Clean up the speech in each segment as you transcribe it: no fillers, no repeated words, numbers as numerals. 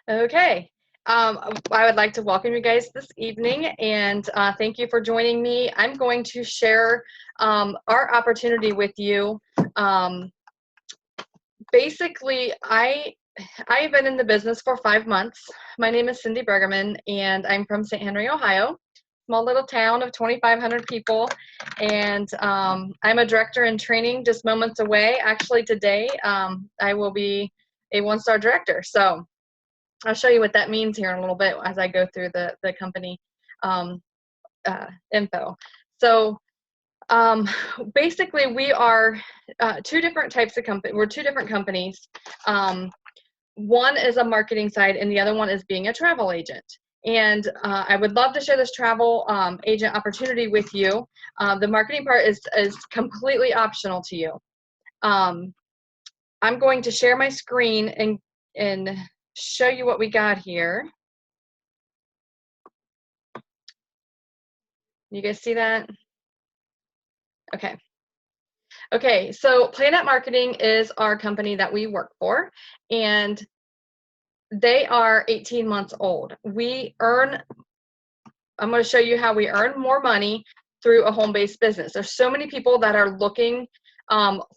Okay. I would like to welcome you guys this evening and thank you for joining me. I'm going to share our opportunity with you. Um, Basically, I've been in the business for 5 months. My name is Cindy Bergerman and I'm from St. Henry, Ohio, small little town of 2,500 people. And I'm a director in training just moments away. Actually, today I will be a one-star director. So I'll show you what that means here in a little bit as I go through the company um, info. So um, basically, we are two different types of company. We're two different companies. One is a marketing side, and the other one is being a travel agent. And I would love to share this travel agent opportunity with you. The marketing part is completely optional to you. I'm going to share my screen and show you what we got here. You guys see that? Okay. Okay, so Planet Marketing is our company that we work for, and they are 18 months old. I'm going to show you how we earn more money through a home-based business. There's so many people that are looking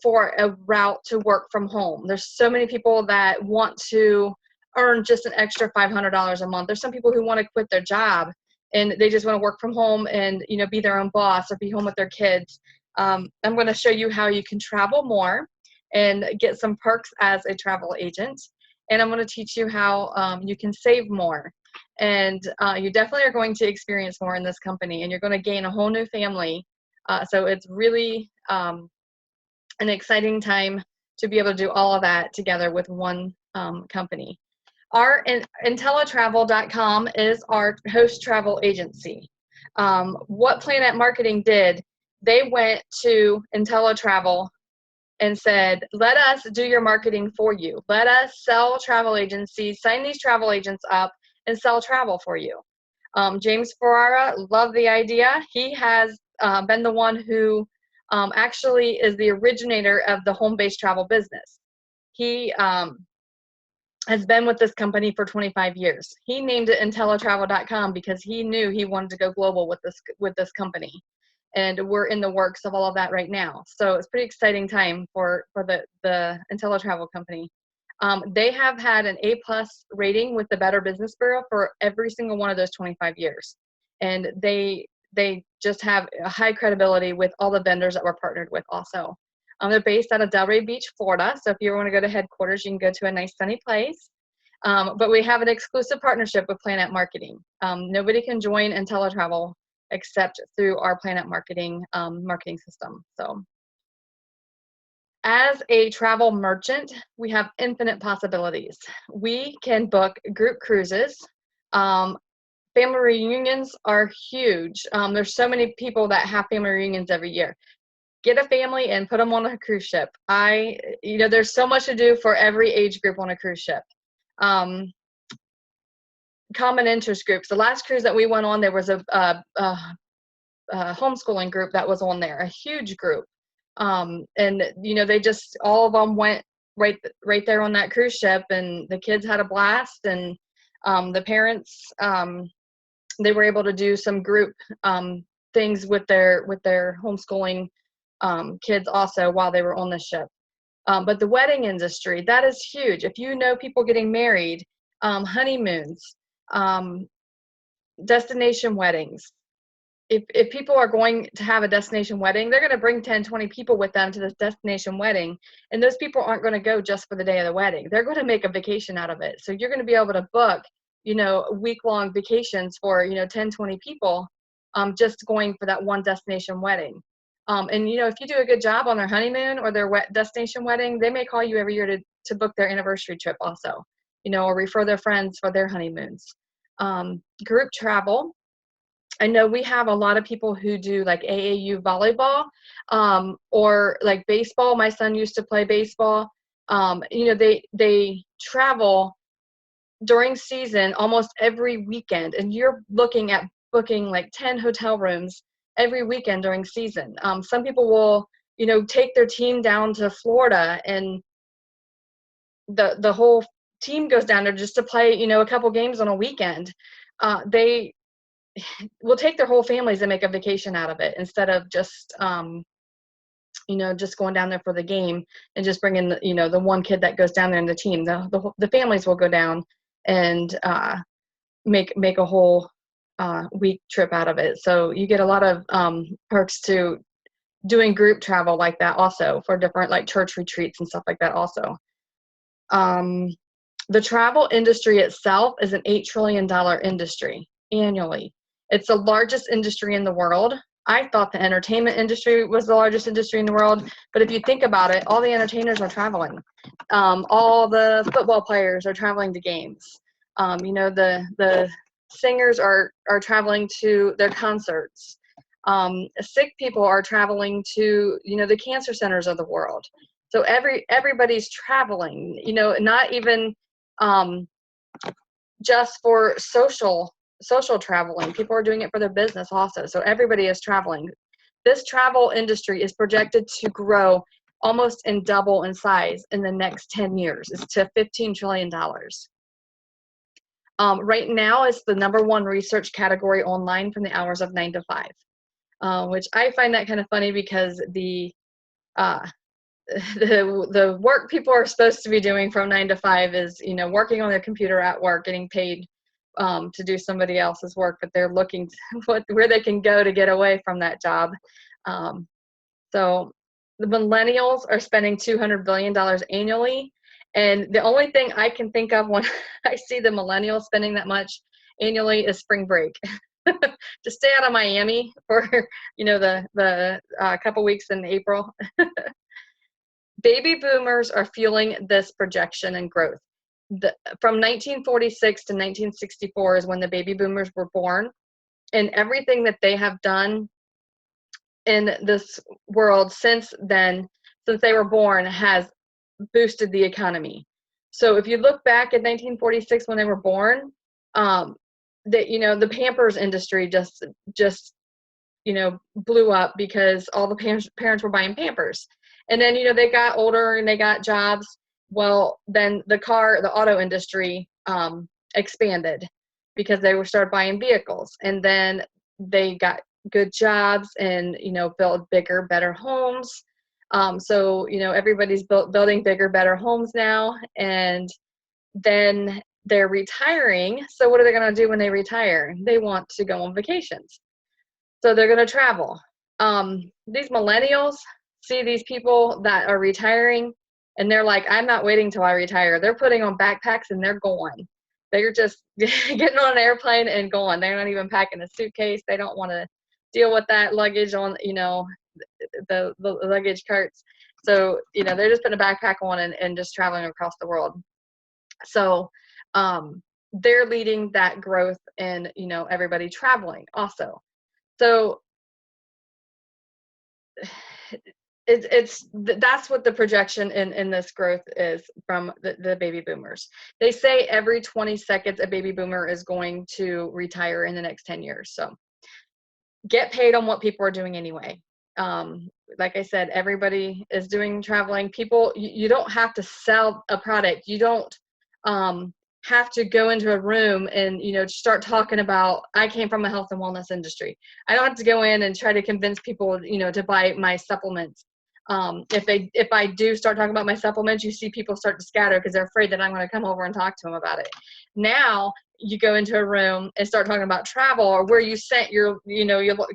for a route to work from home. There's so many people that want to earn just an extra $500 a month. There's some people who want to quit their job and they just want to work from home and be their own boss or be home with their kids. I'm going to show you how you can travel more and get some perks as a travel agent. And I'm going to teach you how you can save more. And you definitely are going to experience more in this company, and you're going to gain a whole new family. So it's really an exciting time to be able to do all of that together with one company. Our IntelliTravel.com is our host travel agency. What Planet Marketing did, they went to IntelliTravel and said, let us do your marketing for you. Let us sell travel agencies, sign these travel agents up, and sell travel for you. James Ferrara loved the idea. He has been the one who actually is the originator of the home-based travel business. He has been with this company for 25 years. He named it IntelliTravel.com because he knew he wanted to go global with this company. And we're in the works of all of that right now. So it's a pretty exciting time for the IntelliTravel company. They have had an A+ rating with the Better Business Bureau for every single one of those 25 years. And they just have a high credibility with all the vendors that we're partnered with also. They're based out of Delray Beach, Florida. So if you want to go to headquarters, you can go to a nice sunny place. But we have an exclusive partnership with Planet Marketing. Nobody can join IntelliTravel except through our Planet Marketing marketing system. So as a travel merchant, we have infinite possibilities. We can book group cruises. Family reunions are huge. There's so many people that have family reunions every year. Get a family and put them on a cruise ship. There's so much to do for every age group on a cruise ship. Common interest groups. The last cruise that we went on, there was a homeschooling group that was on there, a huge group. And they just, all of them went right there on that cruise ship, and the kids had a blast, and the parents, they were able to do some group things with their homeschooling kids also while they were on the ship. But the wedding industry, that is huge. If you know people getting married, honeymoons, destination weddings. If people are going to have a destination wedding, they're going to bring 10, 20 people with them to this destination wedding. And those people aren't going to go just for the day of the wedding. They're going to make a vacation out of it. So you're going to be able to book, week-long vacations for, 10, 20 people just going for that one destination wedding. And, if you do a good job on their honeymoon or their destination wedding, they may call you every year to book their anniversary trip also, or refer their friends for their honeymoons. Group travel. I know we have a lot of people who do like AAU volleyball or like baseball. My son used to play baseball. They travel during season almost every weekend, and you're looking at booking like 10 hotel rooms every weekend during season. Some people will, take their team down to Florida, and the whole team goes down there just to play, a couple games on a weekend, they will take their whole families and make a vacation out of it instead of just, just going down there for the game and just bringing, the one kid that goes down there in the team. The families will go down and make a whole week trip out of it. So you get a lot of perks to doing group travel like that also for different like church retreats and stuff like that also. The travel industry itself is an $8 trillion industry annually. It's the largest industry in the world. I thought the entertainment industry was the largest industry in the world, but if you think about it, all the entertainers are traveling. All the football players are traveling to games. The singers are traveling to their concerts. Sick people are traveling to, the cancer centers of the world. So everybody's traveling, not even just for social traveling. People are doing it for their business also. So everybody is traveling. This travel industry is projected to grow almost and double in size in the next 10 years. It's to $15 trillion. Right now, it's the #1 research category online from the hours of 9 to 5, which I find that kind of funny because the work people are supposed to be doing from 9 to 5 is, working on their computer at work, getting paid to do somebody else's work, but they're looking where they can go to get away from that job. So the millennials are spending $200 billion annually. And the only thing I can think of when I see the millennials spending that much annually is spring break. To stay out of Miami for, the couple weeks in April. Baby boomers are fueling this projection and growth. From 1946 to 1964 is when the baby boomers were born, and everything that they have done in this world since then, since they were born, has boosted the economy. So if you look back at 1946 when they were born, the Pampers industry just blew up because all the parents were buying Pampers. And then, they got older and they got jobs. Well, then the auto industry expanded because they started buying vehicles. And then they got good jobs and, built bigger, better homes. So, everybody's building bigger, better homes now. And then they're retiring. So what are they going to do when they retire? They want to go on vacations. So they're going to travel. These millennials see these people that are retiring, and they're like, I'm not waiting till I retire. They're putting on backpacks and they're going. They're just getting on an airplane and going. They're not even packing a suitcase. They don't want to deal with that luggage on, the luggage carts. So, they're just putting a backpack on and just traveling across the world. So they're leading that growth and, everybody traveling also. So that's what the projection in this growth is from the baby boomers. They say every 20 seconds a baby boomer is going to retire in the next 10 years. So get paid on what people are doing anyway. Like I said, everybody is doing traveling. People, you don't have to sell a product. You don't have to go into a room and, start talking about, I came from a health and wellness industry. I don't have to go in and try to convince people, to buy my supplements. If I do start talking about my supplements, you see people start to scatter because they're afraid that I'm going to come over and talk to them about it. Now you go into a room and start talking about travel or where you sent your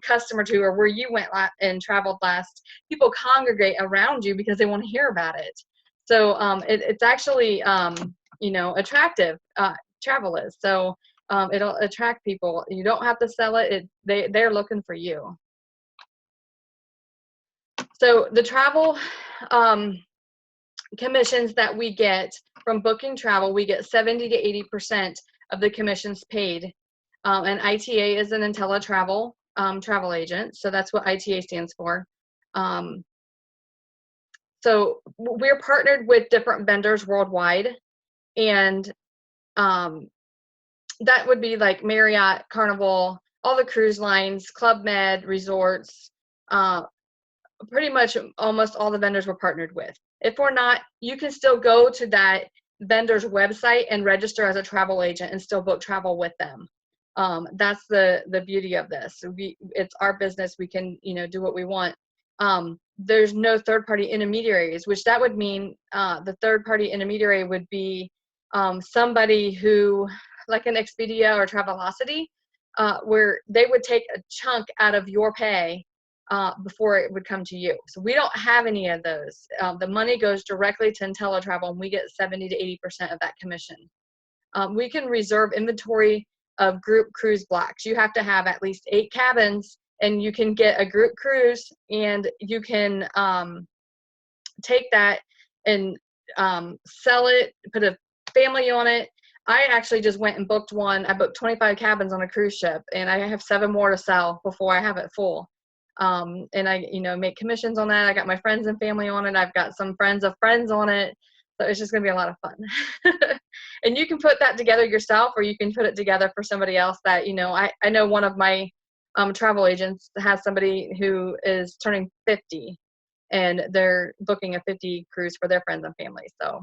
customer to, or where you went and traveled last. People congregate around you because they want to hear about it. So it's actually attractive. Travel is. So it'll attract people. You don't have to sell it. They're looking for you. So the travel commissions that we get from booking travel, we get 70 to 80% of the commissions paid. And ITA is an IntelliTravel travel agent. So that's what ITA stands for. So we're partnered with different vendors worldwide. And that would be like Marriott, Carnival, all the cruise lines, Club Med, resorts, pretty much almost all the vendors we're partnered with. If we're not, you can still go to that vendor's website and register as a travel agent and still book travel with them. That's the beauty of this. It's our business. We can, do what we want. There's no third-party intermediaries, which that would mean the third-party intermediary would be somebody who, like an Expedia or Travelocity, where they would take a chunk out of your pay before it would come to you. So we don't have any of those. The money goes directly to IntelliTravel, and we get 70 to 80% of that commission. We can reserve inventory of group cruise blocks. You have to have at least 8 cabins, and you can get a group cruise, and you can take that and sell it, put a family on it. I actually just went and booked one. I booked 25 cabins on a cruise ship, and I have 7 more to sell before I have it full. And I, make commissions on that. I got my friends and family on it. I've got some friends of friends on it. So it's just going to be a lot of fun. And you can put that together yourself, or you can put it together for somebody else that, I know one of my travel agents has somebody who is turning 50, and they're booking a 50 cruise for their friends and family. So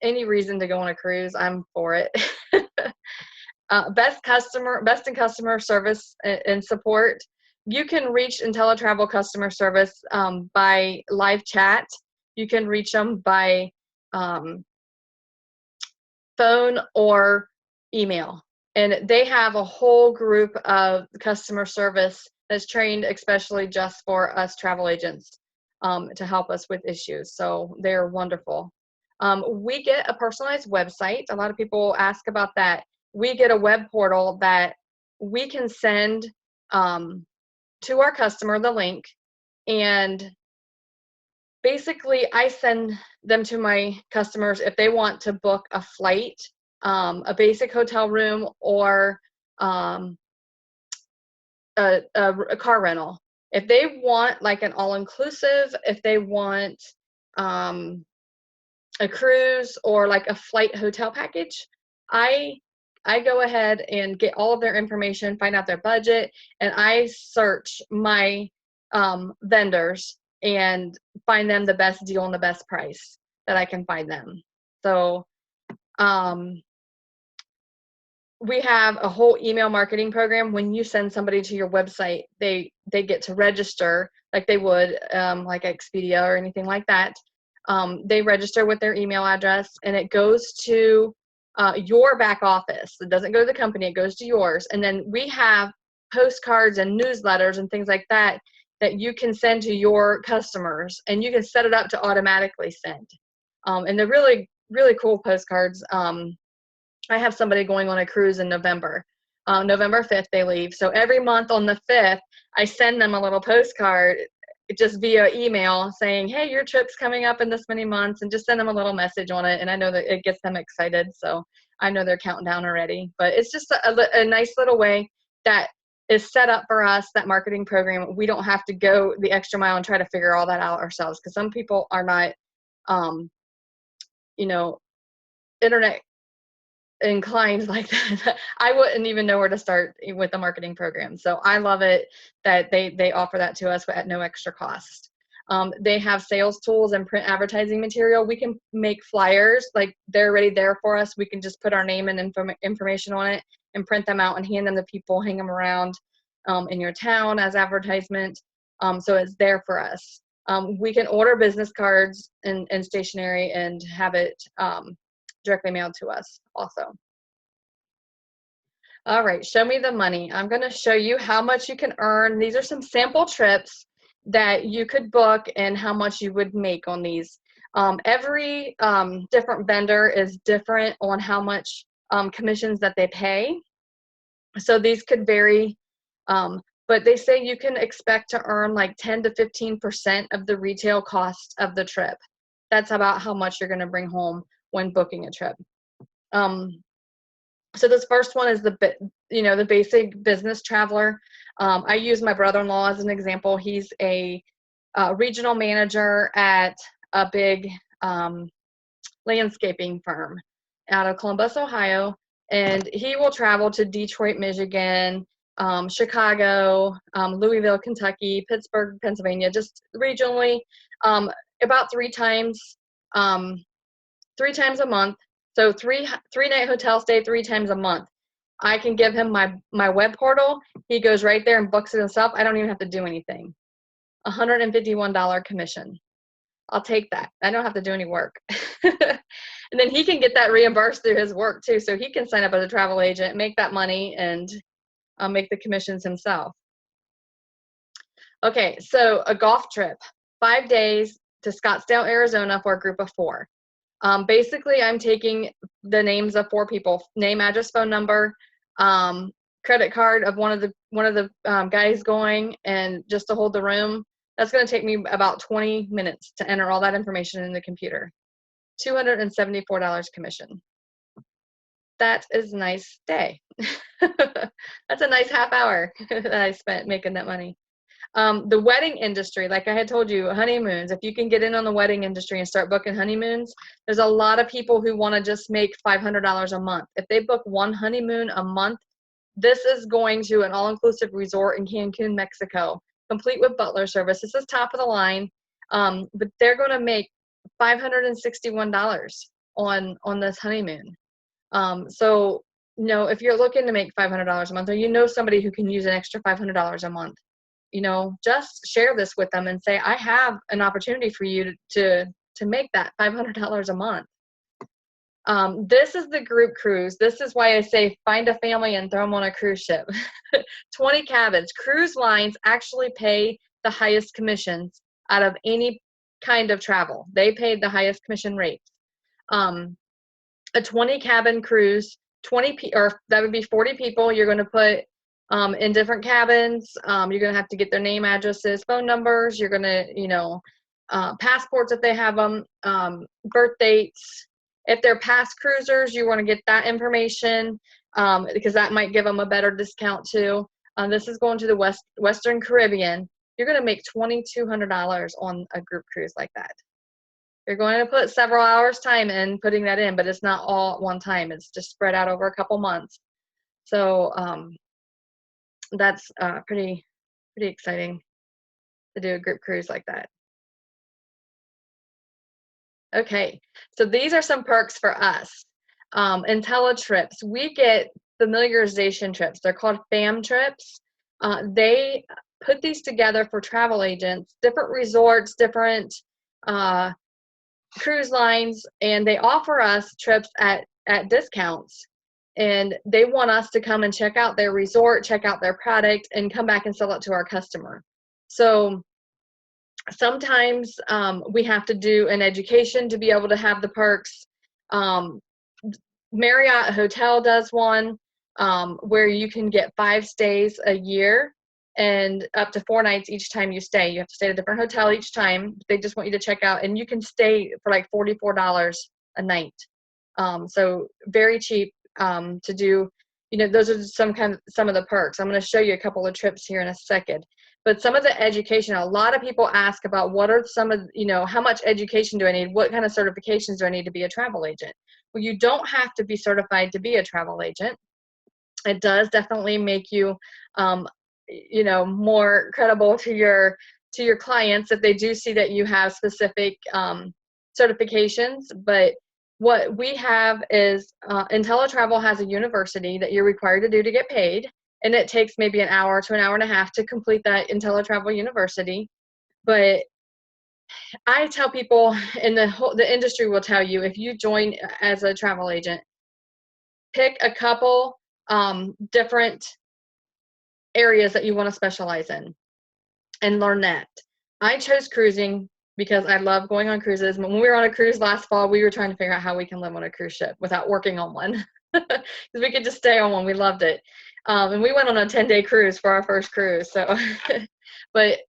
any reason to go on a cruise, I'm for it. Best in customer service and support. You can reach IntelliTravel customer service by live chat. You can reach them by phone or email. And they have a whole group of customer service that's trained especially just for us travel agents to help us with issues. So they're wonderful. We get a personalized website. A lot of people ask about that. We get a web portal that we can send to our customer the link, and basically I send them to my customers if they want to book a flight, a basic hotel room, or a car rental. If they want like an all-inclusive, if they want a cruise or like a flight hotel package, I go ahead and get all of their information, find out their budget, and I search my vendors and find them the best deal and the best price that I can find them. So we have a whole email marketing program. When you send somebody to your website, they get to register like they would like Expedia or anything like that. They register with their email address, and it goes to your back office. It doesn't go to the company, it goes to yours. And then we have postcards and newsletters and things like that that you can send to your customers, and you can set it up to automatically send. And they're really, really cool postcards. I have somebody going on a cruise in November. November 5th they leave. So every month on the 5th, I send them a little postcard just via email saying, hey, your trip's coming up in this many months, and just send them a little message on it. And I know that it gets them excited. So I know they're counting down already. But it's just a nice little way that is set up for us, that marketing program. We don't have to go the extra mile and try to figure all that out ourselves, because some people are not, internet inclined like that. I wouldn't even know where to start with the marketing program. So I love it that they offer that to us at no extra cost. They have sales tools and print advertising material. We can make flyers, like they're already there for us. We can just put our name and information on it and print them out and hand them to people, hang them around in your town as advertisement. So it's there for us. We can order business cards and stationery and have it directly mailed to us also. All right, show me the money. I'm going to show you how much you can earn. These are some sample trips that you could book and how much you would make on these. Every different vendor is different on how much commissions that they pay. So these could vary, but they say you can expect to earn like 10 to 15% of the retail cost of the trip. That's about how much you're going to bring home when booking a trip. So this first one is the basic business traveler. I use my brother-in-law as an example. He's a regional manager at a big landscaping firm out of Columbus, Ohio, and he will travel to Detroit, Michigan, Chicago, Louisville, Kentucky, Pittsburgh, Pennsylvania, just regionally, about 3 times 3 times a month. So three-night hotel stay 3 times a month. I can give him my web portal. He goes right there and books it himself. I don't even have to do anything. $151 commission. I'll take that. I don't have to do any work. And then he can get that reimbursed through his work too. So he can sign up as a travel agent, make that money, and make the commissions himself. Okay, so a golf trip, 5 days to Scottsdale, Arizona for a group of 4. Basically, I'm taking the names of 4 people, name, address, phone number, credit card of one of the guys going, and just to hold the room. That's going to take me about 20 minutes to enter all that information in the computer. $274 commission. That is a nice day. That's a nice half hour that I spent making that money. The wedding industry, like I had told you, honeymoons, if you can get in on the wedding industry and start booking honeymoons, there's a lot of people who want to just make $500 a month. If they book one honeymoon a month, this is going to an all-inclusive resort in Cancun, Mexico, complete with butler service. This is top of the line, but they're going to make $561 on this honeymoon. So, you know, if you're looking to make $500 a month, or you know somebody who can use an extra $500 a month, you know, just share this with them and say, I have an opportunity for you to make that $500 a month. This is the group cruise. This is why I say find a family and throw them on a cruise ship. 20 cabins. Cruise lines actually pay the highest commissions out of any kind of travel. They paid the highest commission rates. A 20 cabin cruise, or that would be 40 people. You're going to put in different cabins. You're going to have to get their name, addresses, phone numbers. You're going to, you know, passports if they have them, birth dates. If they're past cruisers, you want to get that information because that might give them a better discount too. This is going to the Western Caribbean. You're going to make $2,200 on a group cruise like that. You're going to put several hours time in putting that in, but it's not all at one time. It's just spread out over a couple months. So that's pretty exciting to do a group cruise like that. Okay, so these are some perks for us. IntelliTrips, we get familiarization trips. They're called FAM trips. They put these together for travel agents, different resorts, different cruise lines, and they offer us trips at discounts. And they want us to come and check out their resort, check out their product, and come back and sell it to our customer. So sometimes we have to do an education to be able to have the perks. Marriott Hotel does one where you can get 5 stays a year and up to 4 nights each time you stay. You have to stay at a different hotel each time. They just want you to check out, and you can stay for like $44 a night. So very cheap to do. You know, those are some of the perks. I'm going to show you a couple of trips here in a second. But some of the education, a lot of people ask about what are some of, you know, how much education do I need? What kind of certifications do I need to be a travel agent? Well, you don't have to be certified to be a travel agent. It does definitely make you, you know, more credible to your clients if they do see that you have specific certifications. But what we have is IntelliTravel has a university that you're required to do to get paid. And it takes maybe an hour to an hour and a half to complete that IntelliTravel University. But I tell people, and the industry will tell you, if you join as a travel agent, pick a couple different areas that you want to specialize in and learn that. I chose cruising because I love going on cruises. When we were on a cruise last fall, we were trying to figure out how we can live on a cruise ship without working on one because we could just stay on one. We loved it. And we went on a 10-day cruise for our first cruise. So, but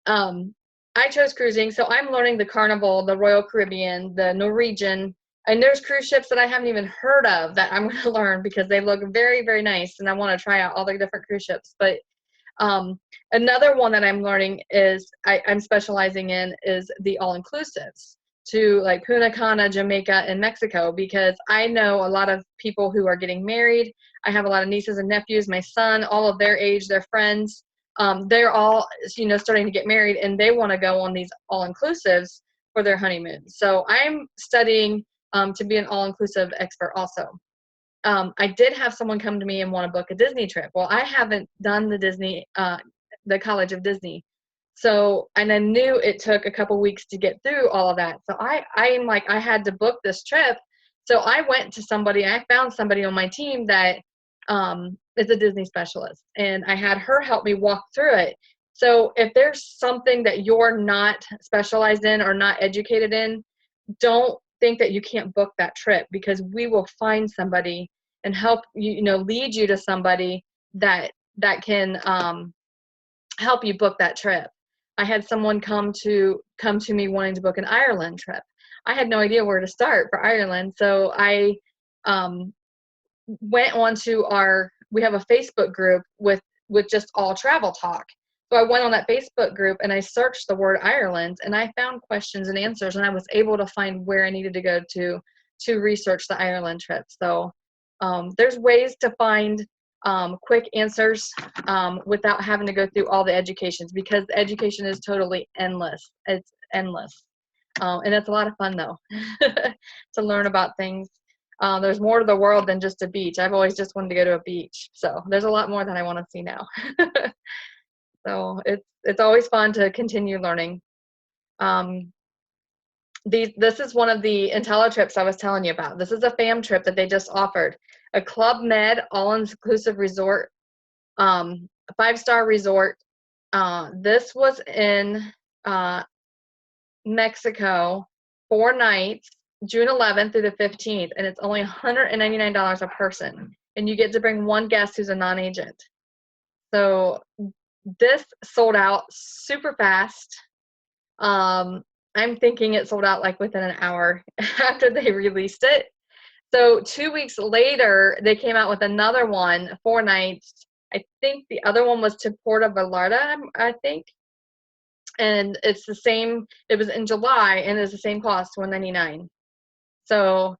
I chose cruising. So I'm learning the Carnival, the Royal Caribbean, the Norwegian, and there's cruise ships that I haven't even heard of that I'm going to learn because they look very, very nice. And I want to try out all the different cruise ships. But another one that I'm learning is I'm specializing in is the all-inclusives to like Punta Cana, Jamaica, and Mexico, because I know a lot of people who are getting married. I have a lot of nieces and nephews, my son, all of their age, their friends. They're all, you know, starting to get married, and they want to go on these all-inclusives for their honeymoon. So I'm studying to be an all-inclusive expert also. I did have someone come to me and want to book a Disney trip. Well, I haven't done the Disney, the College of Disney. So, and I knew it took a couple weeks to get through all of that. So I'm like, I had to book this trip. So I went to somebody, I found somebody on my team that is a Disney specialist, and I had her help me walk through it. So if there's something that you're not specialized in or not educated in, don't think that you can't book that trip, because we will find somebody and help you, lead you to somebody that can help you book that trip. I had someone come to me wanting to book an Ireland trip. I had no idea where to start for Ireland, so I went on to we have a Facebook group with just all travel talk. So I went on that Facebook group and I searched the word Ireland, and I found questions and answers, and I was able to find where I needed to go to research the Ireland trip. So there's ways to find quick answers without having to go through all the educations, because the education is totally endless. It's endless. And it's a lot of fun though, to learn about things. There's more to the world than just a beach. I've always just wanted to go to a beach. So there's a lot more that I want to see now. So it's always fun to continue learning. This is one of the IntelliTrips I was telling you about. This is a fam trip that they just offered. A Club Med all-inclusive resort, 5-star resort. This was in Mexico, 4 nights, June 11th through the 15th, and it's only $199 a person. And you get to bring one guest who's a non-agent. So this sold out super fast. I'm thinking it sold out like within an hour after they released it. So 2 weeks later, they came out with another one, 4 nights. I think the other one was to Puerto Vallarta, I think. And it's the same, it was in July, and it's the same cost, $199. So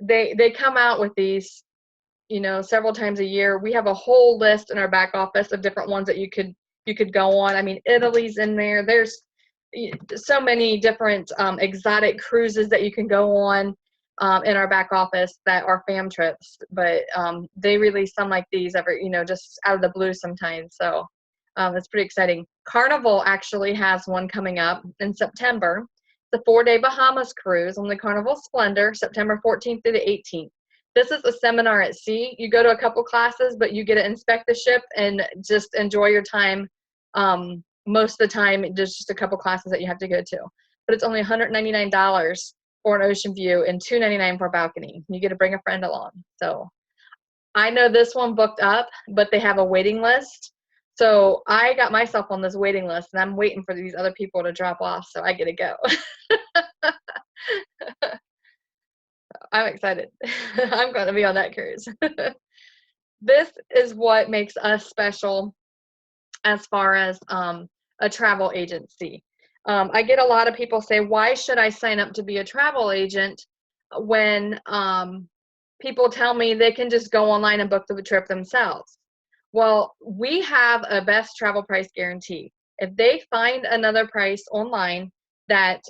they come out with these, several times a year. We have a whole list in our back office of different ones that you could go on. I mean, Italy's in there. There's so many different exotic cruises that you can go on in our back office that are fam trips. But they release some like these every, just out of the blue sometimes. So it's pretty exciting. Carnival actually has one coming up in September. The 4-day Bahamas cruise on the Carnival Splendor, September 14th through the 18th. This is a seminar at sea. You go to a couple classes, but you get to inspect the ship and just enjoy your time. Most of the time, there's just a couple classes that you have to go to. But it's only $199 for an ocean view and $299 for a balcony. You get to bring a friend along. So I know this one booked up, but they have a waiting list. So I got myself on this waiting list, and I'm waiting for these other people to drop off so I get to go. I'm excited. I'm going to be on that cruise. This is what makes us special as far as a travel agency. I get a lot of people say, why should I sign up to be a travel agent when people tell me they can just go online and book the trip themselves? Well, we have a best travel price guarantee. If they find another price online that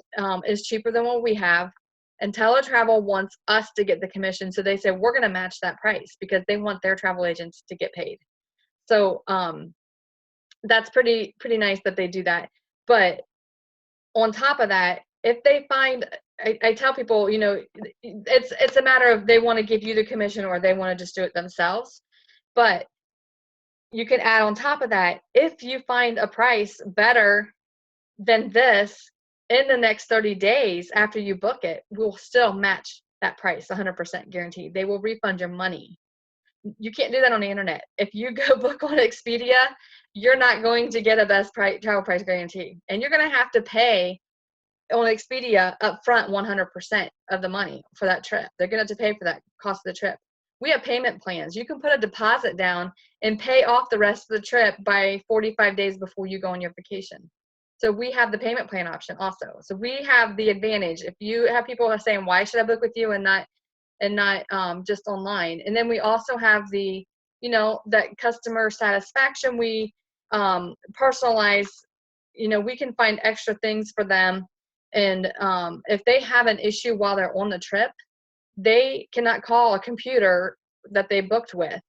is cheaper than what we have, IntelliTravel wants us to get the commission. So they say, we're going to match that price, because they want their travel agents to get paid. So that's pretty nice that they do that. But on top of that, if they find, I tell people, it's a matter of they want to give you the commission or they want to just do it themselves. But you can add on top of that, if you find a price better than this in the next 30 days after you book it, we'll still match that price, 100% guaranteed. They will refund your money. You can't do that on the internet. If you go book on Expedia, you're not going to get a best price, travel price guarantee. And you're going to have to pay on Expedia up front 100% of the money for that trip. They're going to have to pay for that cost of the trip. We have payment plans. You can put a deposit down and pay off the rest of the trip by 45 days before you go on your vacation. So we have the payment plan option also. So we have the advantage. If you have people who are saying, why should I book with you and not just online? And then we also have the, that customer satisfaction. We personalize, we can find extra things for them And if they have an issue while they're on the trip, they cannot call a computer that they booked with,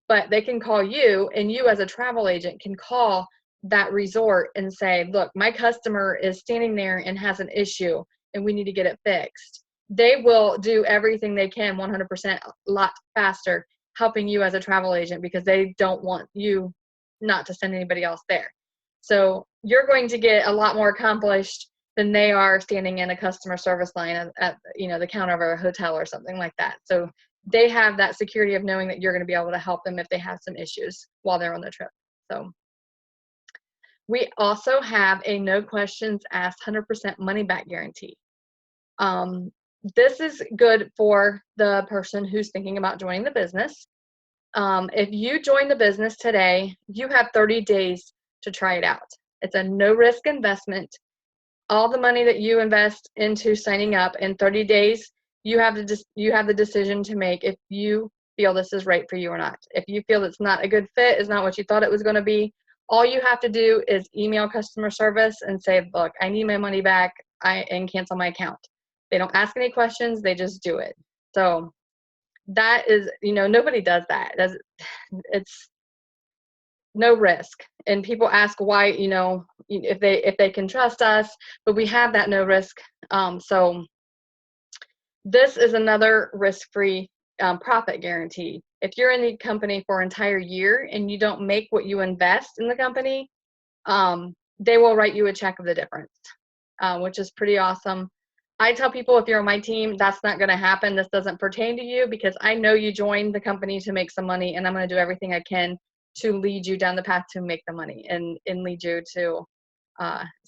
but they can call you, and you as a travel agent can call that resort and say, look, my customer is standing there and has an issue and we need to get it fixed. They will do everything they can 100% a lot faster helping you as a travel agent because they don't want you not to send anybody else there. So you're going to get a lot more accomplished than they are standing in a customer service line at the counter of a hotel or something like that. So they have that security of knowing that you're going to be able to help them if they have some issues while they're on the trip. So we also have a no questions asked 100% money back guarantee. This is good for the person who's thinking about joining the business. If you join the business today, you have 30 days to try it out. It's a no risk investment. All the money that you invest into signing up in 30 days, you have the decision to make if you feel this is right for you or not. If you feel it's not a good fit, it's not what you thought it was going to be, all you have to do is email customer service and say, look, I need my money back and cancel my account. They don't ask any questions. They just do it. So that is, nobody does that. It's no risk. And people ask why, if they can trust us, but we have that no risk. So this is another risk-free profit guarantee. If you're in the company for an entire year and you don't make what you invest in the company, they will write you a check of the difference, which is pretty awesome. I tell people, if you're on my team, that's not going to happen. This doesn't pertain to you because I know you joined the company to make some money, and I'm going to do everything I can to lead you down the path to make the money and lead you to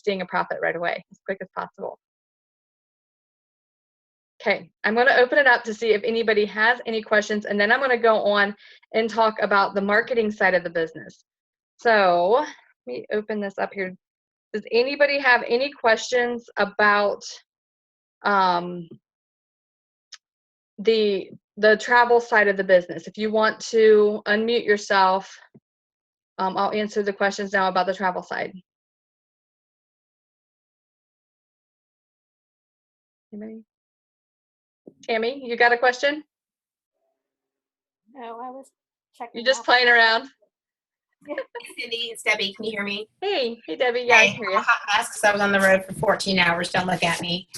seeing a profit right away as quick as possible. Okay, I'm going to open it up to see if anybody has any questions, and then I'm going to go on and talk about the marketing side of the business. So let me open this up here. Does anybody have any questions about the travel side of the business? If you want to unmute yourself, I'll answer the questions now about the travel side. Anybody? Tammy, you got a question? No, I was checking. You're just playing around. Hey, Cindy, it's Debbie. Can you hear me? Hey Debbie. Yeah, Hey, I hear I'm you. a hot mess because I was on the road for 14 hours. Don't look at me.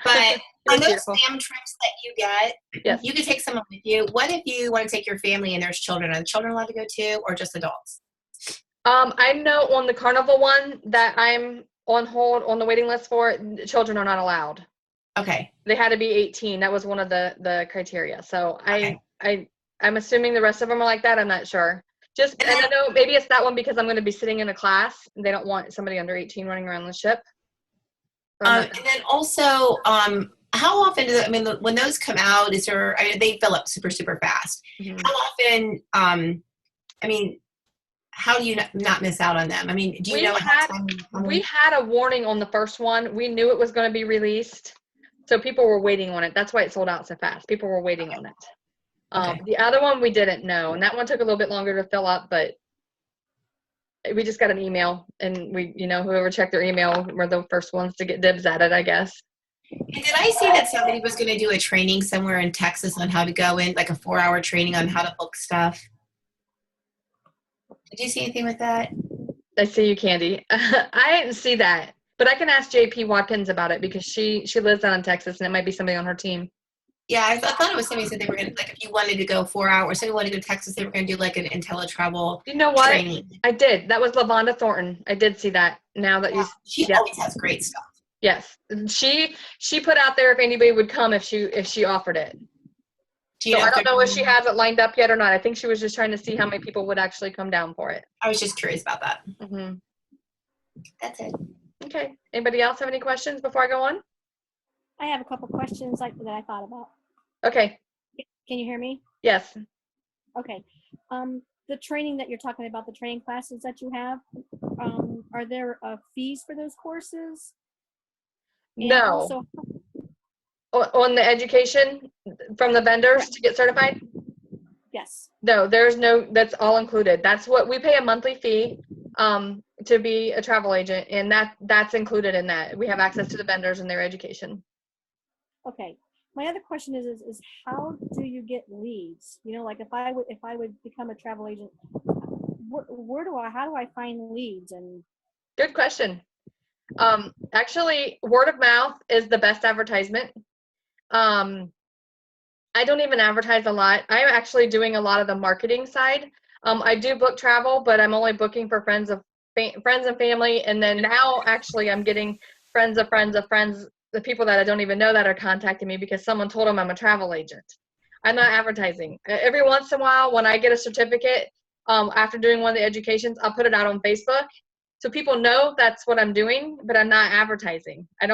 But on those beautiful. SAM trips that you get, Yes. you can take someone with you. What if you want to take your family and there's children? Are the children allowed to go too, or just adults? I know on the Carnival one that I'm on hold on the waiting list for, children are not allowed. Okay. They had to be 18. That was one of the criteria. So Okay. I'm assuming the rest of them are like that. I'm not sure. And I know maybe it's that one because I'm going to be sitting in a class and they don't want somebody under 18 running around the ship. So And then also, how often when those come out, they fill up super, super fast. Mm-hmm. How often, how do you not miss out on them? Do you know ahead of time? We had a warning on the first one. We knew it was going to be released. So people were waiting on it. That's why it sold out so fast. People were waiting on it. Okay. The other one we didn't know, and that one took a little bit longer to fill up, but we just got an email, and whoever checked their email were the first ones to get dibs at it, I guess. And did I see that somebody was going to do a training somewhere in Texas on how to go in, like a 4-hour training on how to book stuff? Did you see anything with that? I see you, Candy. I didn't see that, but I can ask JP Watkins about it because she lives down in Texas, and it might be somebody on her team. Yeah, I thought it was somebody said they were going to, like, if you wanted to go 4 hours, somebody wanted to go to Texas, they were going to do like an IntelliTravel You know what? training. I did. That was LaVonda Thornton. I did see that. Now that She always has great stuff. Yes, she put out there if anybody would come if she offered it. So I don't know if she has it lined up yet or not. I think she was just trying to see how many people would actually come down for it. I was just curious about that. Mm-hmm. That's it. Okay. Anybody else have any questions before I go on? I have a couple questions that I thought about. Okay. Can you hear me? Yes. Okay. The training that you're talking about, the training classes that you have, are there fees for those courses? And No. also, on the education from the vendors to get certified? Yes. No, there's no, that's all included. That's what we pay, a monthly fee. to be a travel agent, and that's included in that. We have access to the vendors and their education. Okay. My other question is how do you get leads? You know, like if I would become a travel agent, how do I find leads? And Good question. Actually, word of mouth is the best advertisement. I don't even advertise a lot. I'm actually doing a lot of the marketing side. I do book travel, but I'm only booking for friends and family. And then now actually I'm getting friends of friends of friends, the people that I don't even know that are contacting me because someone told them I'm a travel agent. I'm not advertising. Every once in a while when I get a certificate, after doing one of the educations, I'll put it out on Facebook. So people know that's what I'm doing, but I'm not advertising. I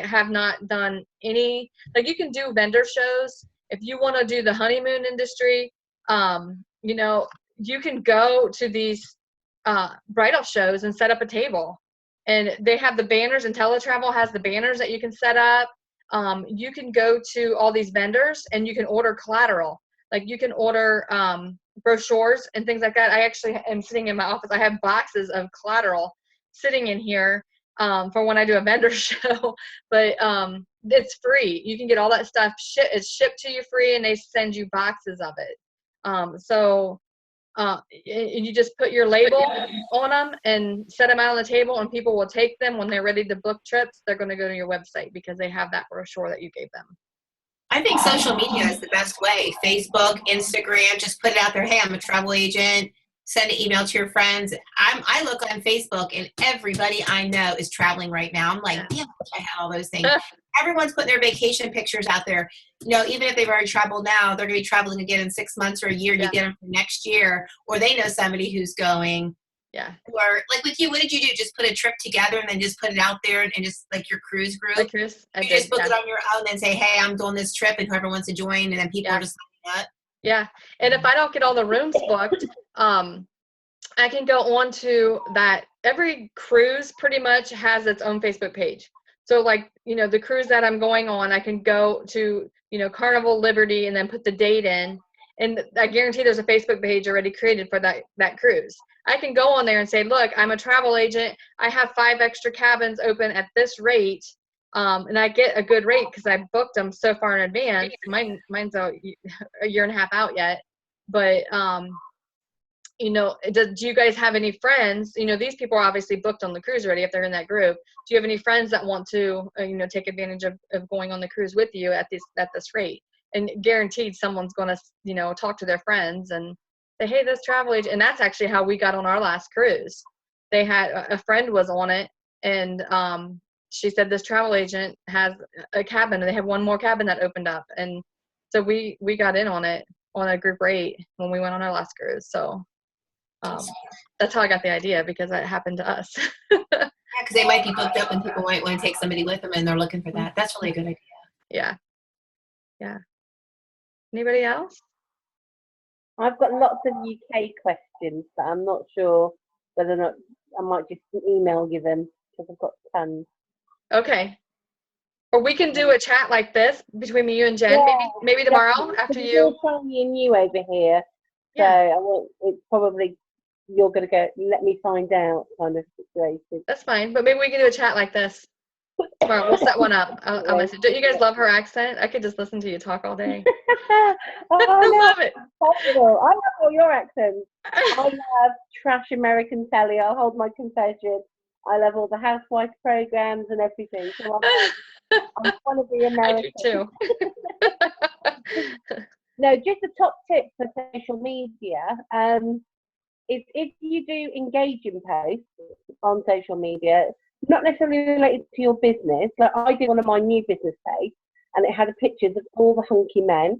have not done any, like you can do vendor shows. If you want to do the honeymoon industry, you know, you can go to these bridal shows and set up a table. And they have the banners, and Teletravel has the banners that you can set up. You can go to all these vendors and you can order collateral. Like you can order brochures and things like that. I actually am sitting in my office. I have boxes of collateral sitting in here for when I do a vendor show, but it's free. You can get all that stuff. It's shipped to you free, and they send you boxes of it. You just put your label on them and set them out on the table, and people will take them when they're ready to book trips. They're going to go to your website because they have that brochure that you gave them. I think social media is the best way. Facebook, Instagram, just put it out there. Hey, I'm a travel agent. Send an email to your friends. I look on Facebook and everybody I know is traveling right now. I'm like, damn, I had all those things. Everyone's putting their vacation pictures out there. You know, even if they've already traveled now, they're going to be traveling again in 6 months or a year. You get them for next year, or they know somebody who's going. Yeah. Or like with you, what did you do? Just put a trip together and then just put it out there and just like your cruise group? Like cruise, you just book it on your own and say, hey, I'm doing this trip, and whoever wants to join, and then people are just signing up. Yeah. And if I don't get all the rooms booked, I can go on to that. Every cruise pretty much has its own Facebook page. So like, you know, the cruise that I'm going on, I can go to, you know, Carnival Liberty and then put the date in. And I guarantee there's a Facebook page already created for that cruise. I can go on there and say, look, I'm a travel agent. I have 5 extra cabins open at this rate. And I get a good rate because I booked them so far in advance. Mine's a year and a half out yet. But, you know, do you guys have any friends? You know, these people are obviously booked on the cruise already if they're in that group. Do you have any friends that want to, you know, take advantage of going on the cruise with you at this rate? And guaranteed someone's going to, you know, talk to their friends and say, hey, this travel agent. And that's actually how we got on our last cruise. They had a friend was on it, and she said this travel agent has a cabin, and they have one more cabin that opened up. And so we got in on it on a group rate when we went on our last cruise. So that's how I got the idea, because that happened to us. Yeah, because they might be booked up and people might want to take somebody with them and they're looking for that. That's really a good idea. Yeah. Yeah. Anybody else? I've got lots of UK questions, but I'm not sure whether or not I might just email you them because I've got tons. Okay. Or we can do a chat like this between me, you, and Jen. Yeah, maybe tomorrow after you. Tony and you over here, so I won't. It's probably you're going to go. Let me find out kind of situation. That's fine, but maybe we can do a chat like this tomorrow. We'll set one up. I'll message. Don't you guys love her accent? I could just listen to you talk all day. I love it. Possible. I love all your accents. I love trash American telly. I'll hold my confession. I love all the housewife programs and everything. So I'm trying to be American. I do too. No, just a top tip for social media. Is if you do engaging posts on social media, not necessarily related to your business. Like I did one of my new business page, and it had pictures of all the hunky men.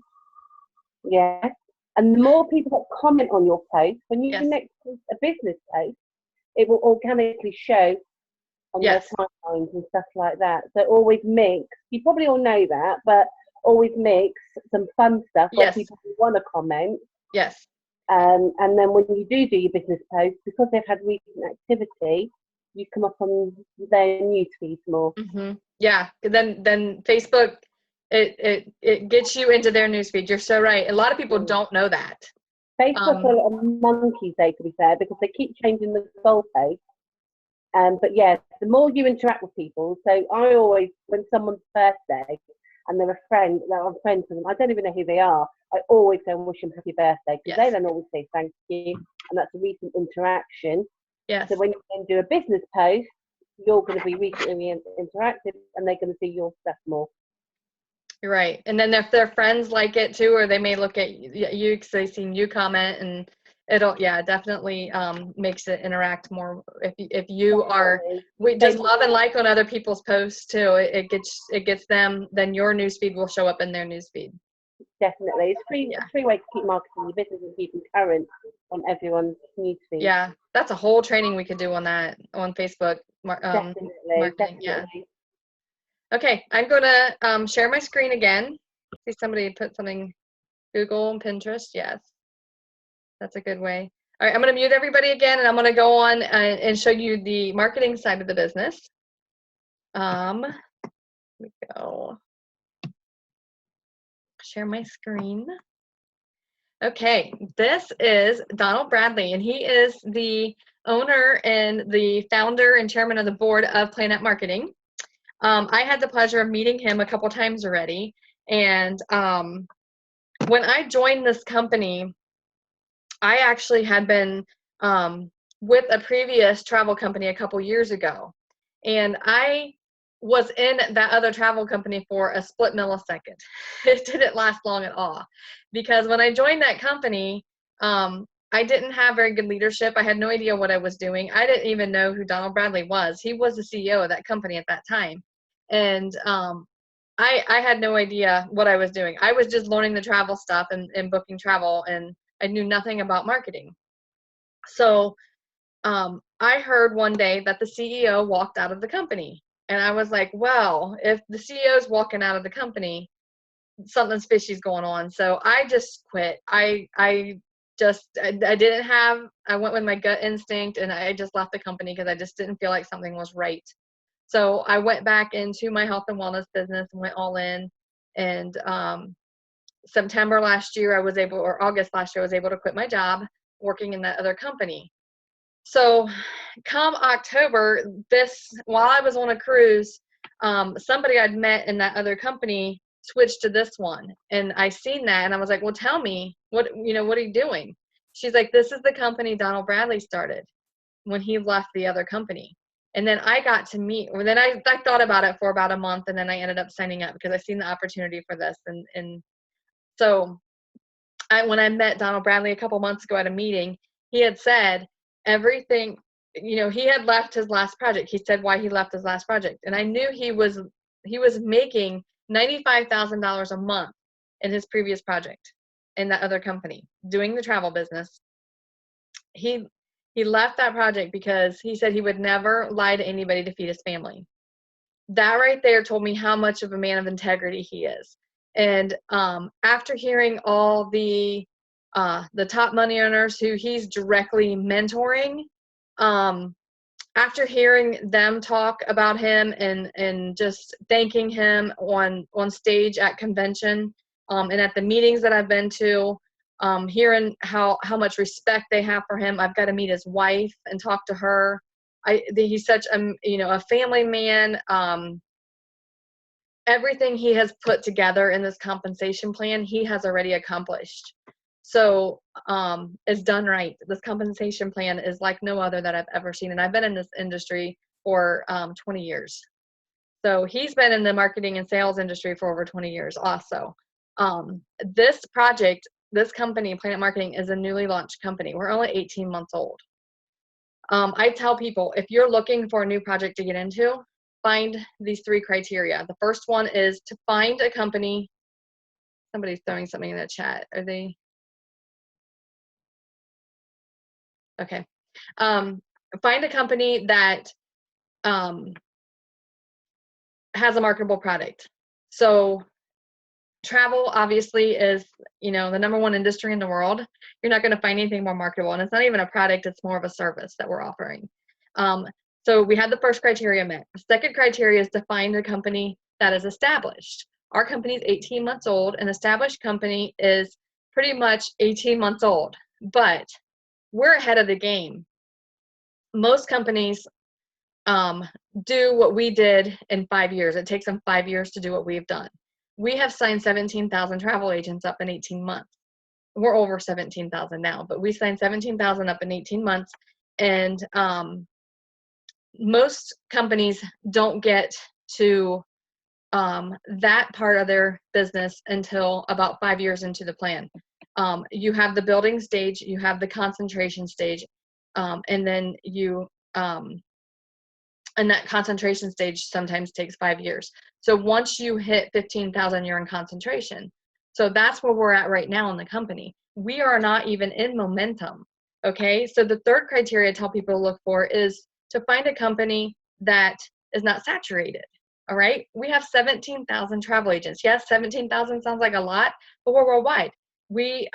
Yeah. And the more people that comment on your post, when you next post a business post, it will organically show on their timelines and stuff like that. So always mix. You probably all know that, but always mix some fun stuff where people want to comment. Yes. And then when you do your business post, because they've had recent activity, you come up on their newsfeed more. Mm-hmm. Yeah. Then Facebook, it gets you into their newsfeed. You're so right. A lot of people don't know that. Facebook are a lot of monkeys, to be fair, because they keep changing the goalposts. But yeah, the more you interact with people. So I always, when someone's birthday and they're a friend, that I'm friends with them, I don't even know who they are. I always go and wish them happy birthday because they Yes. then always say thank you, and that's a recent interaction. Yes. So when you then do a business post, you're going to be recently interactive, and they're going to see your stuff more. You're right. And then if their friends like it too, or they may look at you because they've seen you comment, and it'll, yeah, definitely makes it interact more. If you are, we just love and like on other people's posts too, it gets them, then your newsfeed will show up in their newsfeed. Definitely. It's a free way to keep marketing your business and keeping current on everyone's newsfeed. Yeah, that's a whole training we could do on that, on Facebook. Definitely. Yeah. Okay, I'm going to share my screen again. See, somebody put something, Google and Pinterest. Yes, that's a good way. All right, I'm going to mute everybody again, and I'm going to go on and show you the marketing side of the business. Here we go. Share my screen. Okay, this is Donald Bradley, and he is the owner and the founder and chairman of the board of Planet Marketing. I had the pleasure of meeting him a couple times already, and when I joined this company, I actually had been with a previous travel company a couple years ago, and I was in that other travel company for a split millisecond. It didn't last long at all, because when I joined that company, I didn't have very good leadership. I had no idea what I was doing. I didn't even know who Donald Bradley was. He was the CEO of that company at that time. And I had no idea what I was doing. I was just learning the travel stuff and booking travel, and I knew nothing about marketing. So I heard one day that the CEO walked out of the company. And I was like, well, if the CEO is walking out of the company, something's fishy's going on. So I just quit. I didn't have, I went with my gut instinct, and I just left the company because I just didn't feel like something was right. So I went back into my health and wellness business and went all in. And September last year, or August last year, I was able to quit my job working in that other company. So come October, while I was on a cruise, somebody I'd met in that other company switched to this one, and I seen that, and I was like, well, tell me, what are you doing? She's like, this is the company Donald Bradley started when he left the other company. And then I got to meet, or then I thought about it for about a month, and then I ended up signing up because I seen the opportunity for this. And so when I met Donald Bradley a couple months ago at a meeting, he had said everything, he had left his last project. He said why he left his last project. And I knew he was making $95,000 a month in his previous project in that other company doing the travel business. He left that project because he said he would never lie to anybody to feed his family. That right there told me how much of a man of integrity he is. And after hearing all the top money earners who he's directly mentoring, after hearing them talk about him and just thanking him on stage at convention, and at the meetings that I've been to, hearing how much respect they have for him. I've got to meet his wife and talk to her. He's such a family man. Everything he has put together in this compensation plan, he has already accomplished. So it's done right. This compensation plan is like no other that I've ever seen. And I've been in this industry for 20 years. So he's been in the marketing and sales industry for over 20 years also. This project, this company, Planet Marketing, is a newly launched company. We're only 18 months old. I tell people, if you're looking for a new project to get into, find these 3 criteria. The first one is to find a company. Somebody's throwing something in the chat. Are they? Okay. Find a company that has a marketable product. So travel obviously is, the #1 industry in the world. You're not going to find anything more marketable. And it's not even a product, it's more of a service that we're offering. So we had the first criteria met. The second criteria is to find a company that is established. Our company is 18 months old. An established company is pretty much 18 months old, but we're ahead of the game. Most companies do what we did in 5 years. It takes them 5 years to do what we've done. We have signed 17,000 travel agents up in 18 months. We're over 17,000 now, but we signed 17,000 up in 18 months. And most companies don't get to that part of their business until about 5 years into the plan. You have the building stage, you have the concentration stage, and then and that concentration stage sometimes takes 5 years. So once you hit 15,000, you're in concentration. So that's where we're at right now in the company. We are not even in momentum. Okay. So the third criteria I tell people to look for is to find a company that is not saturated. All right. We have 17,000 travel agents. Yes, 17,000 sounds like a lot, but we're worldwide. If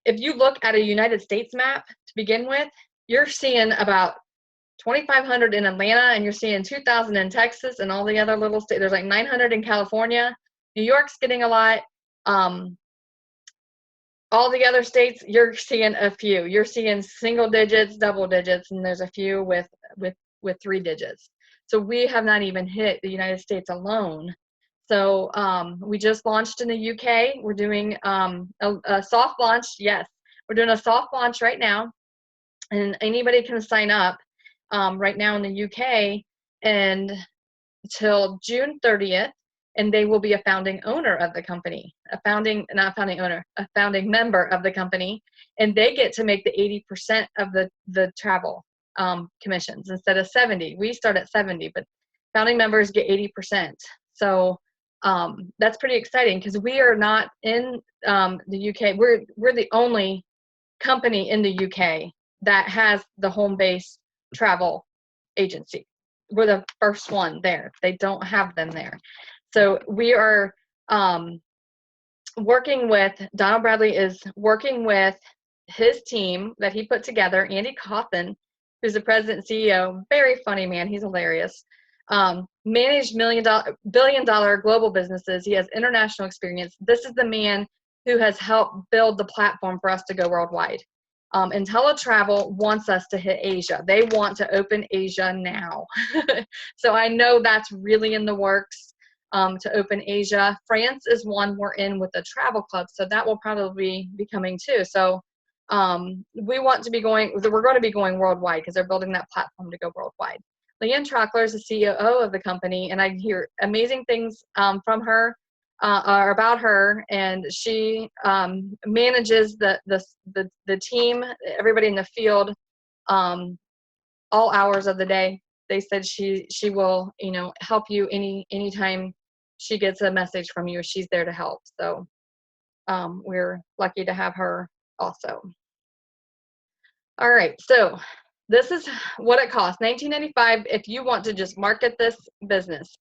you look at a United States map to begin with, you're seeing about 2,500 in Atlanta, and you're seeing 2,000 in Texas and all the other little states. There's like 900 in California. New York's getting a lot. All the other states, you're seeing a few. You're seeing single digits, double digits, and there's a few with 3 digits. So we have not even hit the United States alone. So we just launched in the UK. We're doing a soft launch. Yes, we're doing a soft launch right now, and anybody can sign up right now in the UK and till June 30th, and they will be a founding owner of the company, a founding member of the company, and they get to make the 80% of the travel commissions instead of 70. We start at 70, but founding members get 80%. So that's pretty exciting because we are not in the UK. We're the only company in the UK that has the home-based travel agency. We're the first one there. They don't have them there. So we are working with, Donald Bradley is working with his team that he put together. Andy Coffin, who's the president and CEO, very funny man. He's hilarious. Managed billion-dollar global businesses. He has international experience. This is the man who has helped build the platform for us to go worldwide. IntelliTravel wants us to hit Asia. They want to open Asia now. So I know that's really in the works to open Asia. France is one we're in with the travel club, so that will probably be coming too. So we're going to be going worldwide because they're building that platform to go worldwide. Leanne Trockler is the CEO of the company, and I hear amazing things from her. Or about her, and she manages the team, everybody in the field, all hours of the day. They said she will help you anytime she gets a message from you. She's there to help. So we're lucky to have her also. All right, so this is what it costs, $19.95 if you want to just market this business.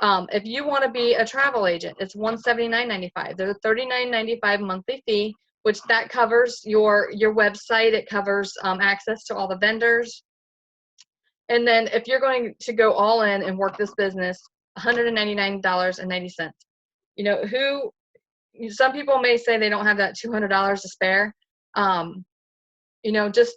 If you want to be a travel agent, it's $179.95. There's a $39.95 monthly fee, which that covers your website. It covers access to all the vendors. And then if you're going to go all in and work this business, $199.90. Some people may say they don't have that $200 to spare. Just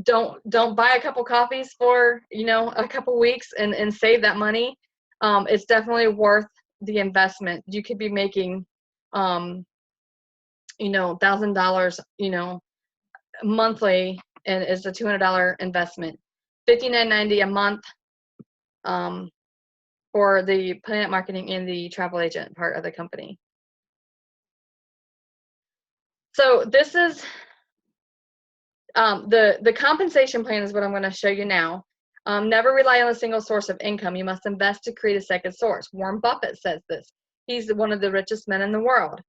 don't buy a couple coffees for, a couple weeks and save that money. It's definitely worth the investment. You could be making, $1,000, monthly, and it's a $200 investment. $59.90 a month for the Planet Marketing and the travel agent part of the company. So this is the compensation plan is what I'm going to show you now. Never rely on a single source of income. You must invest to create a second source. Warren Buffett says this. He's one of the richest men in the world.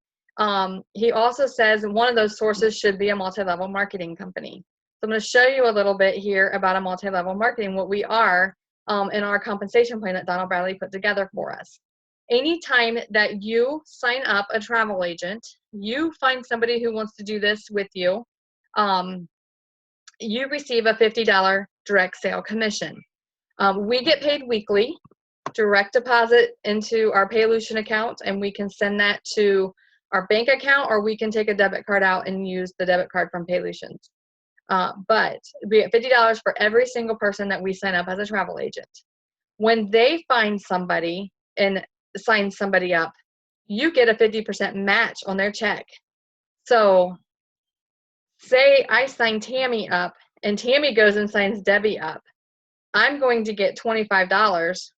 He also says one of those sources should be a multi-level marketing company. So I'm going to show you a little bit here about a multi-level marketing, what we are in our compensation plan that Donald Bradley put together for us. Anytime that you sign up a travel agent, you find somebody who wants to do this with you, you receive a $50 direct sale commission. We get paid weekly, direct deposit into our Paylution account, and we can send that to our bank account, or we can take a debit card out and use the debit card from Paylution. But we get $50 for every single person that we sign up as a travel agent. When they find somebody and sign somebody up, you get a 50% match on their check. So say I sign Tammy up and Tammy goes and signs Debbie up. I'm going to get $25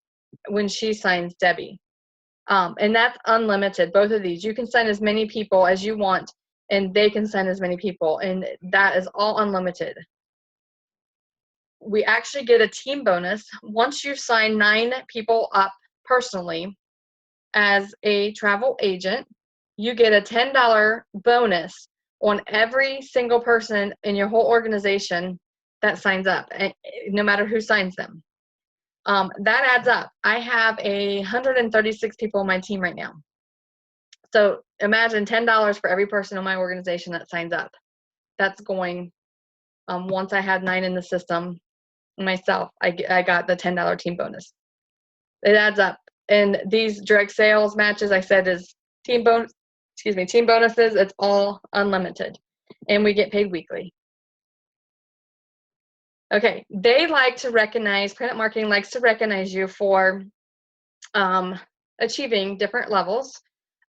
when she signs Debbie. And that's unlimited, both of these. You can sign as many people as you want, and they can sign as many people, and that is all unlimited. We actually get a team bonus. Once you sign 9 people up personally as a travel agent, you get a $10 bonus on every single person in your whole organization that signs up, no matter who signs them. That adds up. I have 136 people on my team right now. So imagine $10 for every person in my organization that signs up. That's going, once I had 9 in the system myself, I got the $10 team bonus. It adds up. And these direct sales matches, I said, is team bonuses. It's all unlimited. And we get paid weekly. Okay, they like to recognize, Planet Marketing likes to recognize you for achieving different levels.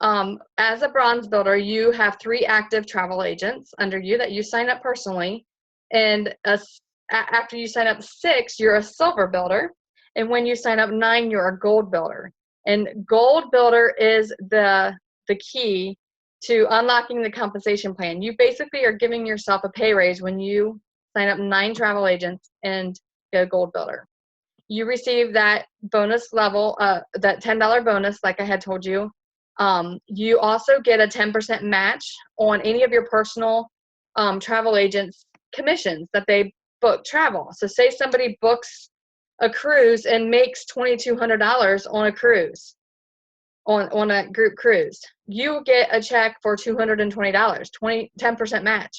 As a bronze builder, you have 3 active travel agents under you that you sign up personally. And after you sign up 6, you're a silver builder. And when you sign up 9, you're a gold builder. And gold builder is the key to unlocking the compensation plan. You basically are giving yourself a pay raise when you sign up 9 travel agents and get a gold builder. You receive that bonus level, that $10 bonus, like I had told you. You also get a 10% match on any of your personal travel agents' commissions that they book travel. So say somebody books a cruise and makes $2,200 on a cruise, on a group cruise. You get a check for $220, 10% match.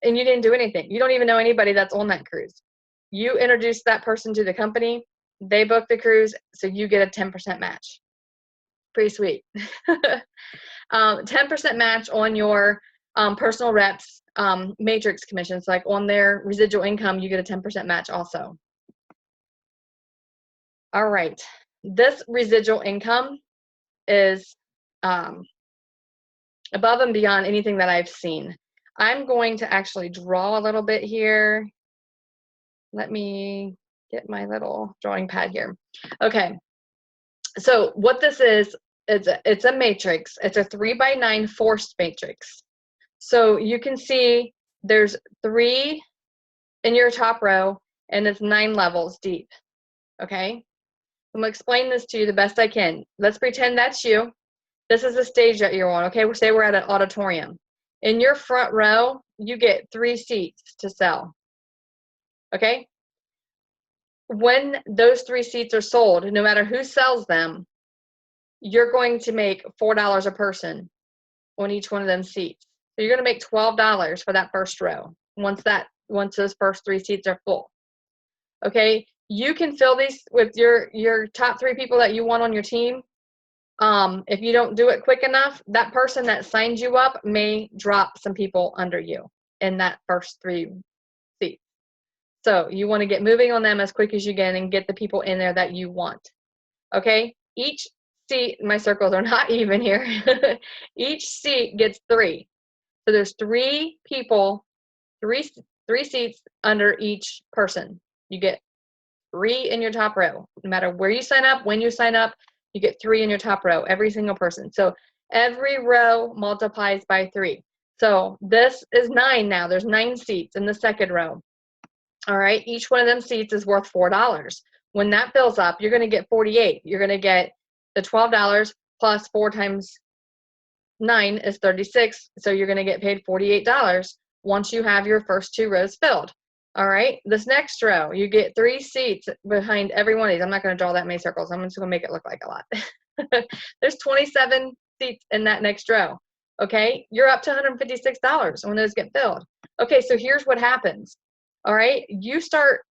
And you didn't do anything. You don't even know anybody that's on that cruise. You introduce that person to the company, they book the cruise, so you get a 10% match. Pretty sweet. 10% match on your personal reps matrix commissions, like on their residual income, you get a 10% match also. All right, this residual income is above and beyond anything that I've seen. I'm going to actually draw a little bit here. Let me get my little drawing pad here. Okay, so what this is, it's a matrix. It's a 3x9 forced matrix. So you can see there's 3 in your top row, and it's 9 levels deep, okay? I'm gonna explain this to you the best I can. Let's pretend that's you. This is the stage that you're on, okay? Say we're at an auditorium. In your front row, you get 3 seats to sell, okay? When those 3 seats are sold, no matter who sells them, you're going to make $4 a person on each one of them seats. So you're gonna make $12 for that first row once those first 3 seats are full, okay? You can fill these with your top 3 people that you want on your team. If you don't do it quick enough, that person that signed you up may drop some people under you in that first 3 seats. So you want to get moving on them as quick as you can and get the people in there that you want. Okay? Each seat, my circles are not even here. Each seat gets 3. So there's 3 people, 3 seats under each person. You get 3 in your top row. No matter where you sign up, when you sign up, you get 3 in your top row, every single person. So every row multiplies by 3. So this is 9 now. There's 9 seats in the second row. All right, each one of them seats is worth $4. When that fills up, you're going to get 48. You're going to get the $12 plus 4 times 9 is 36. So you're going to get paid $48 once you have your first 2 rows filled. All right, this next row, you get 3 seats behind every one of these. I'm not going to draw that many circles. I'm just going to make it look like a lot. There's 27 seats in that next row. Okay, you're up to $156 when those get filled. Okay, so here's what happens. All right, you start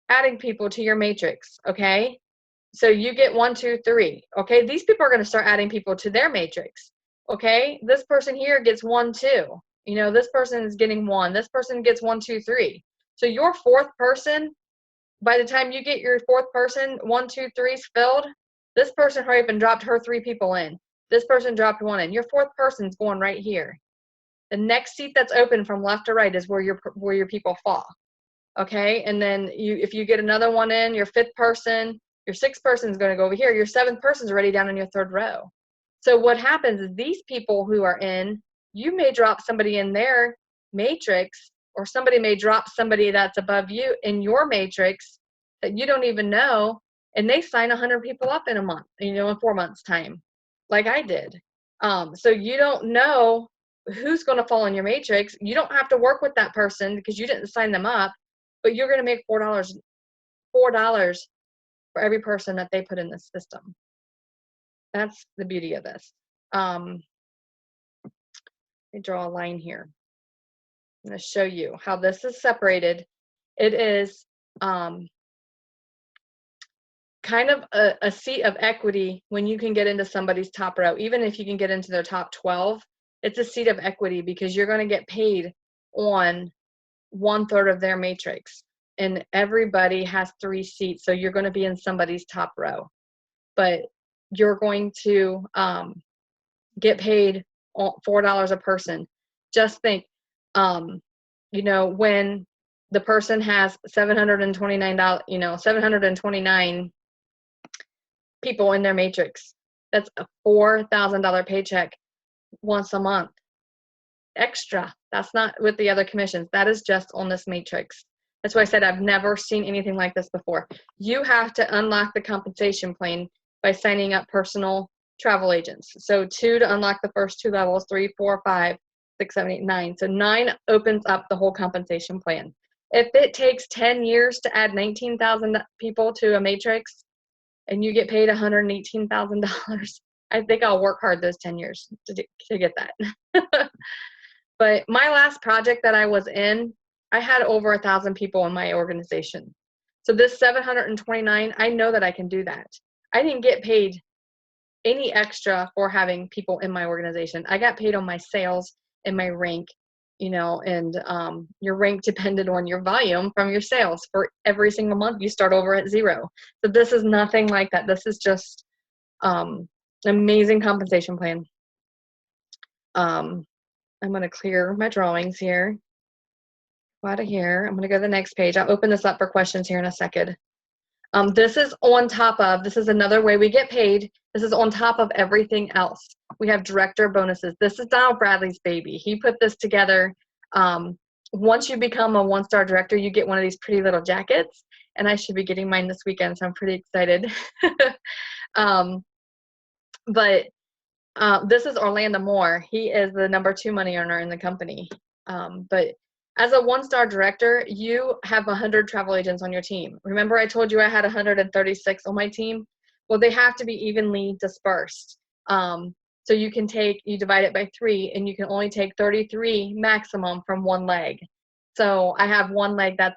adding people to your matrix. Okay, so you get 1, 2, 3. Okay, these people are going to start adding people to their matrix. Okay, this person here gets 1, 2. This person is getting 1. This person gets 1, 2, 3. So your 4th person, by the time you get your 4th person, 1, 2, 3's filled, this person hurry up and dropped her 3 people in. This person dropped 1 in. Your 4th person's going right here. The next seat that's open from left to right is where your people fall. Okay, and then if you get another one in, your 5th person, your 6th person is going to go over here. Your 7th person's already down in your 3rd row. So what happens is these people who are in, you may drop somebody in their matrix, or somebody may drop somebody that's above you in your matrix that you don't even know, and they sign 100 people up in a month, in 4 months' time, like I did. So you don't know who's going to fall in your matrix. You don't have to work with that person because you didn't sign them up, but you're going to make $4 for every person that they put in this system. That's the beauty of this. Let me draw a line here. I'm going to show you how this is separated. It is kind of a seat of equity when you can get into somebody's top row. Even if you can get into their top 12, it's a seat of equity because you're going to get paid on 1/3 of their matrix. And everybody has 3 seats, so you're going to be in somebody's top row. But you're going to get paid $4 a person. Just think, when the person has $729 people in their matrix, that's a $4,000 paycheck once a month extra. That's not with the other commissions. That is just on this matrix. That's why I said I've never seen anything like this before. You have to unlock the compensation plan by signing up personal travel agents. So 2 to unlock the first 2 levels, 3, 4, 5, 6, 7, 8, 9. So 9 opens up the whole compensation plan. If it takes 10 years to add 19,000 people to a matrix and you get paid $118,000, I think I'll work hard those 10 years to get that. But my last project that I was in, I had over 1,000 people in my organization. So this 729, I know that I can do that. I didn't get paid any extra for having people in my organization. I got paid on my sales and my rank, and your rank depended on your volume from your sales. For every single month, you start over at 0. So this is nothing like that. This is just an amazing compensation plan. I'm going to clear my drawings here. Out of here. I'm going to go to the next page. I'll open this up for questions here in a second. This is on top of, this is another way we get paid. This is on top of everything else. We have director bonuses. This is Donald Bradley's baby. He put this together. Once you become a 1-star director, you get one of these pretty little jackets, and I should be getting mine this weekend, so I'm pretty excited. This is Orlando Moore. He is the number 2 money earner in the company. But as a 1-star director, you have 100 travel agents on your team. Remember I told you I had 136 on my team? Well, they have to be evenly dispersed. So you divide it by 3, and you can only take 33 maximum from one leg. So I have one leg that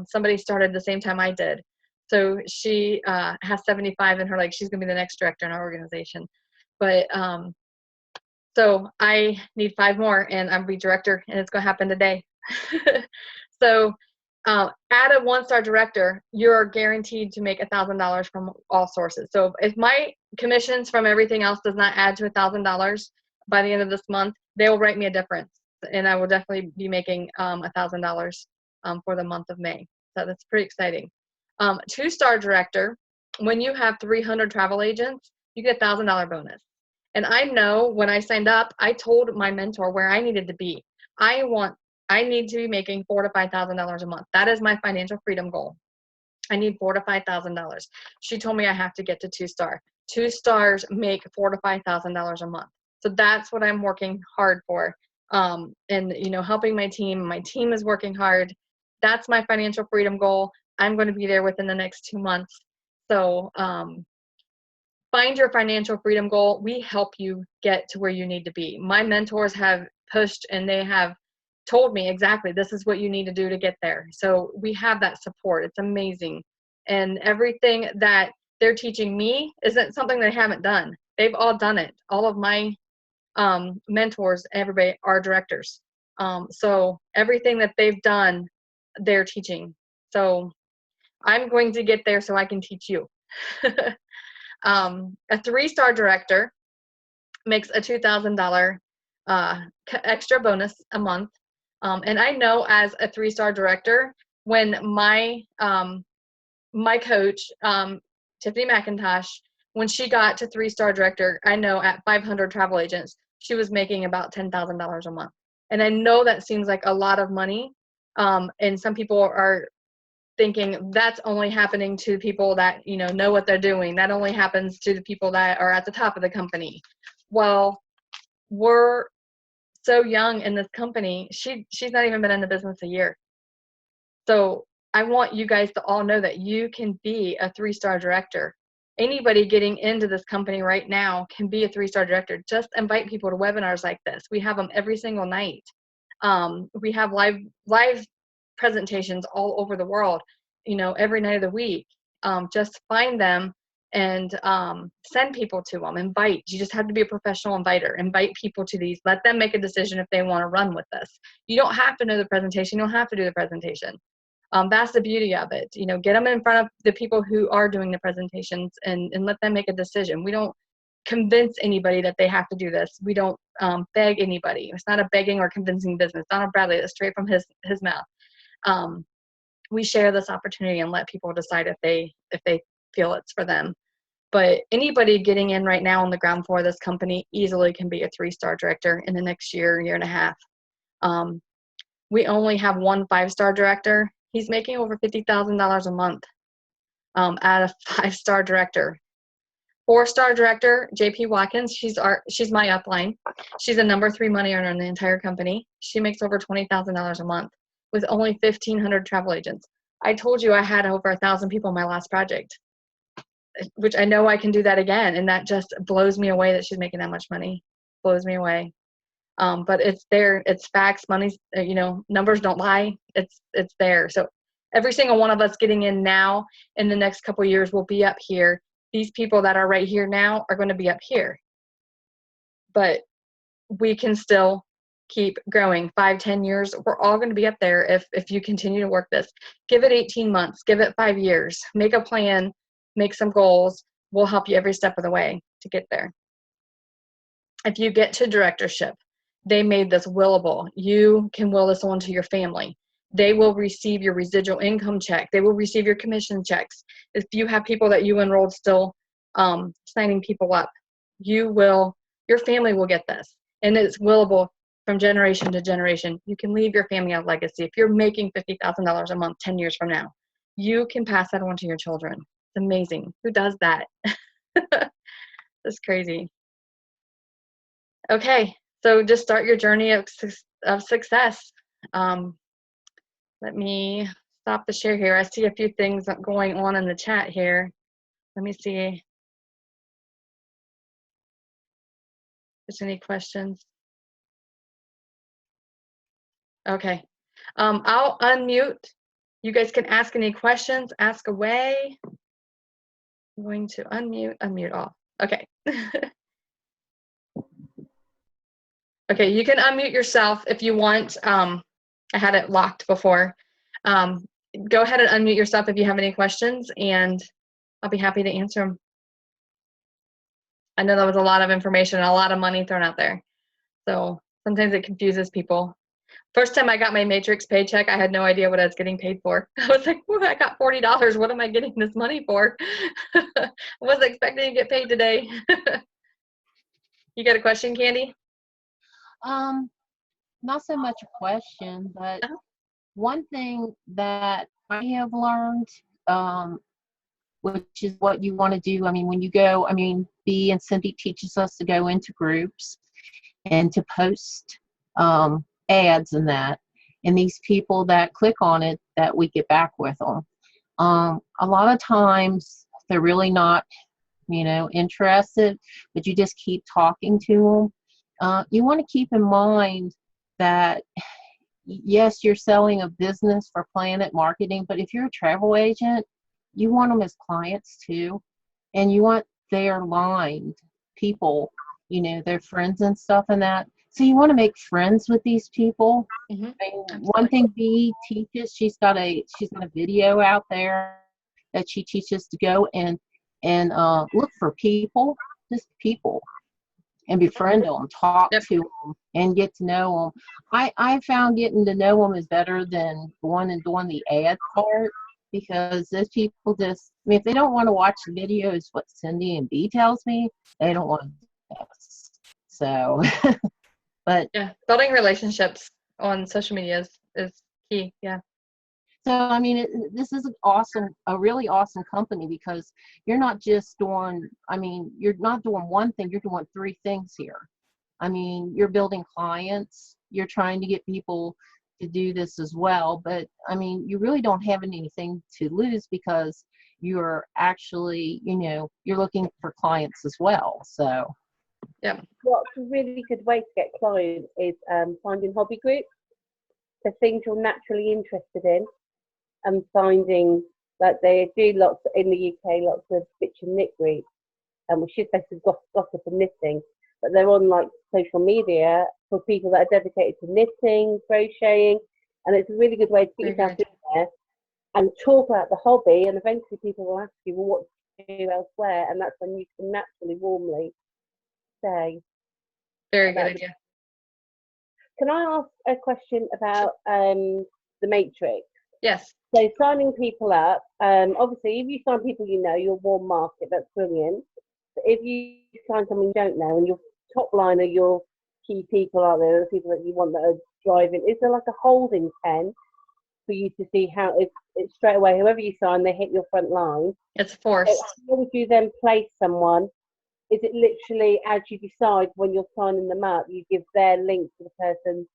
somebody started the same time I did. So she has 75 in her leg. She's going to be the next director in our organization. But so I need 5 more, and I'm be director, and it's going to happen today. So at a 1-star director, you're guaranteed to make $1,000 from all sources. So if my commissions from everything else does not add to $1,000 by the end of this month, they will write me a difference, and I will definitely be making $1,000 for the month of May. So that's pretty exciting. 2-star director, when you have 300 travel agents, you get a $1,000 bonus. And I know when I signed up, I told my mentor where I needed to be. I need to be making $4,000 to $5,000 a month. That is my financial freedom goal. I need $4,000 to $5,000. She told me I have to get to 2-star. 2 stars make $4,000 to $5,000 a month. So that's what I'm working hard for. And helping my team. My team is working hard. That's my financial freedom goal. I'm going to be there within the next 2 months. So find your financial freedom goal. We help you get to where you need to be. My mentors have pushed, and they have told me exactly this is what you need to do to get there. So we have that support. It's amazing. And everything that they're teaching me isn't something they haven't done. They've all done it. All of my mentors, everybody are directors. So everything that they've done, they're teaching. So I'm going to get there so I can teach you. A 3-star director makes a $2,000 extra bonus a month. And I know as a 3-star director, when my coach, Tiffany McIntosh, when she got to 3-star director, I know at 500 travel agents, she was making about $10,000 a month. And I know that seems like a lot of money. And some people are thinking that's only happening to people that, know what they're doing. That only happens to the people that are at the top of the company. Well, we're so young in this company. She's not even been in the business a year. So I want you guys to all know that you can be a 3-star director. Anybody getting into this company right now can be a 3-star director. Just invite people to webinars like this. We have them every single night. We have live presentations all over the world, every night of the week. Just find them and send people to them. Invite. You just have to be a professional inviter. Invite people to these. Let them make a decision if they want to run with this. You don't have to know the presentation. You don't have to do the presentation. That's the beauty of it. Get them in front of the people who are doing the presentations and let them make a decision. We don't convince anybody that they have to do this. We don't beg anybody. It's not a begging or convincing business. Donald Bradley, that's straight from his mouth. We share this opportunity and let people decide if they feel it's for them. But anybody getting in right now on the ground floor of this company easily can be a 3-star director in the next year and a half. We only have one 5-star director. He's making over $50,000 a month at a 5-star director. 4-star director, JP Watkins, she's my upline. She's a number 3 money earner in the entire company. She makes over $20,000 a month with only 1,500 travel agents. I told you I had over 1,000 people in my last project, which I know I can do that again. And that just blows me away that she's making that much money. Blows me away. But it's there. It's facts. Money's, numbers don't lie. It's there. So every single one of us getting in now in the next couple of years will be up here. These people that are right here now are going to be up here. But we can still keep growing. 5-10 years, we're all going to be up there if you continue to work this. Give it 18 months. Give it 5 years. Make a plan. Make some goals. We'll help you every step of the way to get there. If you get to directorship, they made this willable. You can will this on to your family. They will receive your residual income check. They will receive your commission checks. If you have people that you enrolled still signing people up, your family will get this. And it's willable from generation to generation. You can leave your family a legacy. If you're making $50,000 a month 10 years from now, you can pass that on to your children. It's amazing. Who does that? That's crazy. Okay, so just start your journey of success. Let me stop the share here. I see a few things going on in the chat here. Let me see if there's any questions. Okay, I'll unmute. You guys can ask any questions, ask away. I'm going to unmute off. Okay. Okay, you can unmute yourself if you want. I had it locked before. Go ahead and unmute yourself if you have any questions, and I'll be happy to answer them. I know that was a lot of information and a lot of money thrown out there. So sometimes it confuses people. First time I got my Matrix paycheck, I had no idea what I was getting paid for. I was like, well, I got $40. What am I getting this money for? I wasn't expecting to get paid today. You got a question, Candy? Not so much a question, but one thing that I have learned, which is what you want to do. I mean, when you go, Bea and Cindy teaches us to go into groups and to post ads and that. And these people that click on it, that we get back with them. A lot of times they're really not, interested, but you just keep talking to them. You want to keep in mind that, yes, you're selling a business for Planet Marketing, but if you're a travel agent, you want them as clients too, and you want their aligned people, their friends and stuff and that. So you want to make friends with these people. Mhm. I mean, one thing Bee teaches, she's got a video out there that she teaches to go and look for people, just people, and befriend them, talk Yep. to them, and get to know them. I found getting to know them is better than going and doing the ad part, because those people just, I mean, if they don't want to watch the videos, what Cindy and Bee tells me, they don't want to do this. So, but Yeah, building relationships on social media is key. Yeah. so, I mean, this is a really awesome company, because you're not just doing, I mean, you're not doing one thing, you're doing three things here. I mean, you're building clients, you're trying to get people to do this as well, but I mean, you really don't have anything to lose, because you're actually, you're looking for clients as well. So, What's a really good way to get clients is finding hobby groups, the things you're naturally interested in, and finding that they do lots in the UK, lots of bitch and knit groups, which is basically gossip and knitting, but they're on like social media for people that are dedicated to knitting, crocheting, and it's a really good way to get yourself in there and talk about the hobby, and eventually people will ask you, well, what do you do elsewhere? And that's when you can naturally, warmly say. Very good idea. Can I ask a question about the matrix? Yes. So signing people up, obviously if you sign people you know, your warm market, that's brilliant. But if you sign someone you don't know and your top line are your key people out there, the people that you want that are driving, is there like a holding pen for you to see how it's straight away, whoever you sign, they hit your front line? It's forced. How would you then place someone? Is it literally as you decide when you're signing them up, you give their link to the person?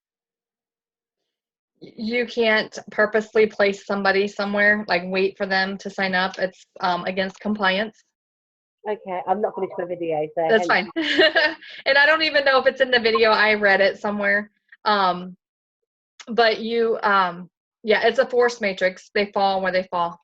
You can't purposely place somebody somewhere, like wait for them to sign up. It's against compliance. Okay, I'm not finished my video, so That's fine. And I don't even know if it's in the video. I read it somewhere. But yeah, it's a force matrix. They fall where they fall.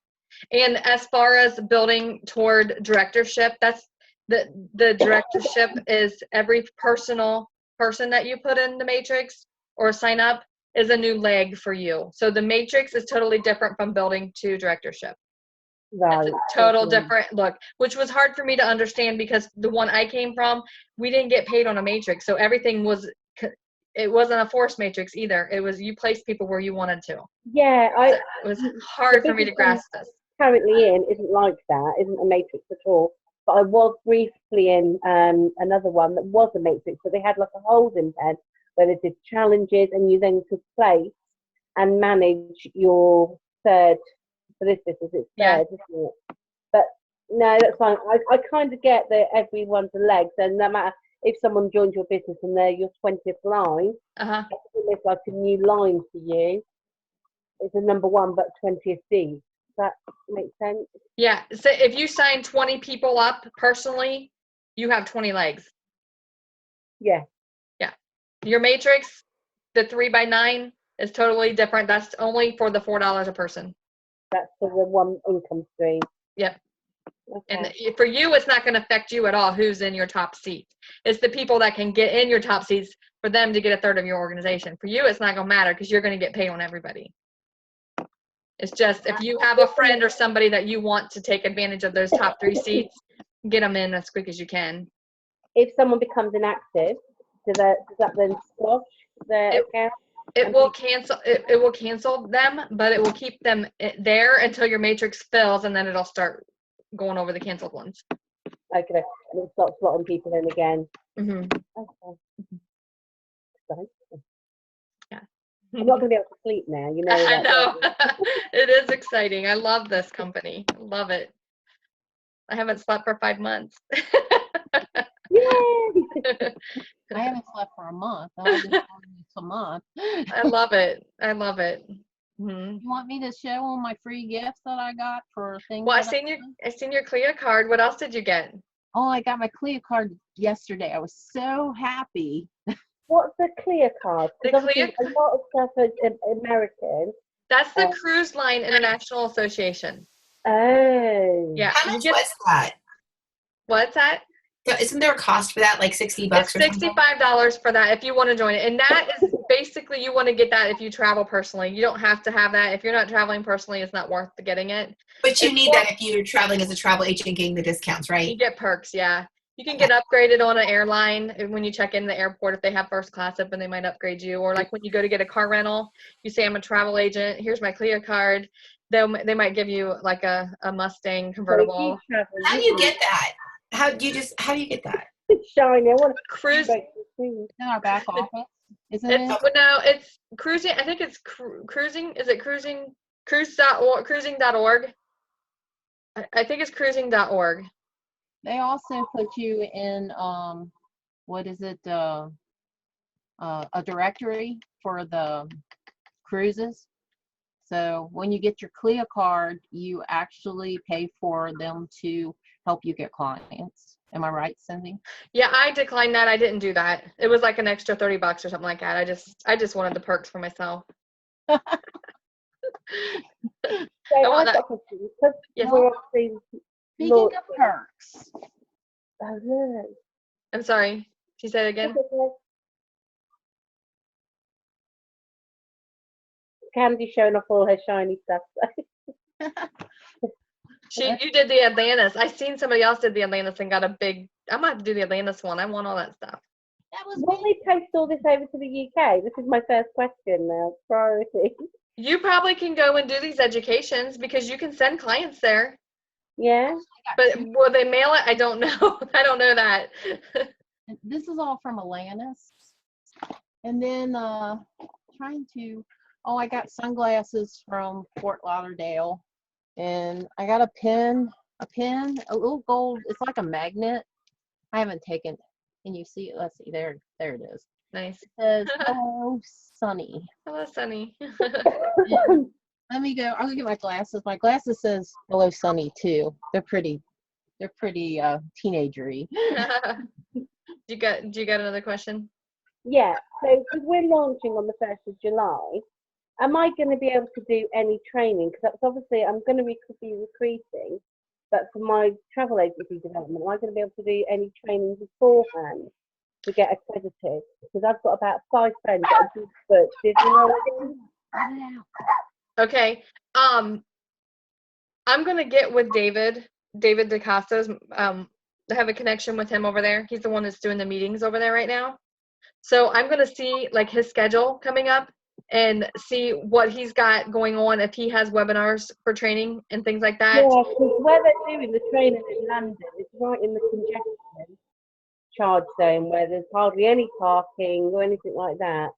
And as far as building toward directorship, that's the directorship is every personal person that you put in the matrix or sign up is a new leg for you. So the matrix is totally different from building to directorship. Right. It's a total different look, which was hard for me to understand, because the one I came from, we didn't get paid on a matrix. So everything it wasn't a force matrix either. It was, you placed people where you wanted to. Yeah, So it was hard for me to grasp this. Currently in isn't like that, isn't a matrix at all. But I was briefly in another one that was a matrix, but they had like a holding pen where they did challenges, and you then could place and manage your third. For this business, it's third, isn't it? But no, that's fine. I kind of get that everyone's a leg, so no matter if someone joins your business and they're your 20th line, it's like a new line for you. It's a number one, but 20th D. Does that make sense? Yeah. So if you sign 20 people up personally, you have 20 legs. Yeah. Yeah. Your matrix, the 3x9, is totally different. That's only for the $4 a person. That's for the one income stream. Yep. Okay. And for you, it's not going to affect you at all who's in your top seat. It's the people that can get in your top seats for them to get a third of your organization. For you, it's not going to matter, because you're going to get paid on everybody. It's just if you have a friend or somebody that you want to take advantage of those top 3 seats, get them in as quick as you can. If someone becomes inactive, does that then squash their account? It will cancel. It will cancel them, but it will keep them there until your matrix fills, and then it'll start going over the canceled ones. Okay, and it'll start slotting people in again. Mm-hmm. Okay. Yeah. I'm not going to be able to sleep now. You know. I know. It is exciting. I love this company. I love it. I haven't slept for 5 months. Yay! I haven't slept for a month. I've been doing this a month. I love it. I love it. Mm-hmm. You want me to show them my free gifts that I got for things? Well, I seen your Clea card. What else did you get? Oh, I got my Clea card yesterday. I was so happy. What's the Clea card? The Because Clea obviously a lot of stuff is American. That's the Cruise Line International Association. Oh. Yeah. How much was that? What's that? So isn't there a cost for that, like $60 It's or something? $65 for that if you want to join it. And that is basically, you want to get that if you travel personally. You don't have to have that. If you're not traveling personally, it's not worth getting it. But you It's need more- that if you're traveling as a travel agent, getting the discounts, You right? get perks, yeah. You can get upgraded on an airline when you check in the airport. If they have first class open, they might upgrade you. Or like when you go to get a car rental, you say, I'm a travel agent. Here's my Clio card. They might give you like a Mustang So if convertible. you travel, How do you get that? How do you get that? shiny? I want to Cruise. go to food. In our back office, isn't It's it? no, it's cruising. I think it's cruising. Is it cruising? Cruise.org. Cruising.org. I think it's cruising.org. They also put you in what is it? A directory for the cruises. So when you get your Clio card, you actually pay for them to help you get clients. Am I right, Cindy? Yeah, I declined that. I didn't do that. It was like an extra $30 or something like that. I just wanted the perks for myself. So want I've that. got a question. Because Yes. we're obviously Speaking launching- of perks, Oh, no. I'm sorry. She said it again. Candy's showing off all her shiny stuff. You did the Atlantis. I seen somebody else did the Atlantis and got a big. I might have to do the Atlantis one. I want all that stuff. that was Will they post all this over to the UK? This is my first question now. Priority. You probably can go and do these educations because you can send clients there. Yeah. But will they mail it? I don't know. I don't know that. this is all from Atlantis. And then I got sunglasses from Fort Lauderdale. And I got a pen, a little gold, it's like a magnet. I haven't taken, can you see it? Let's see, there it is. Nice. It says, "Hello, Sunny." Hello, Sunny. Let me go, I'll get my glasses. My glasses says, "Hello, Sunny," too. They're pretty teenagery. Do you got another question? Yeah. So because we're launching on the 1st of July, am I going to be able to do any training? Because that's obviously I'm going to be recruiting, but for my travel agency development, am I going to be able to do any training beforehand to get accredited? Because I've got about 5 friends that have booked Disney already. Okay. I'm gonna get with David DeCastos. I have a connection with him over there. He's the one that's doing the meetings over there right now. So I'm gonna see like his schedule coming up and see what he's got going on, if he has webinars for training and things like that. Yeah, because where they're doing the training in London, it's right in the congestion charge zone where there's hardly any parking or anything like that.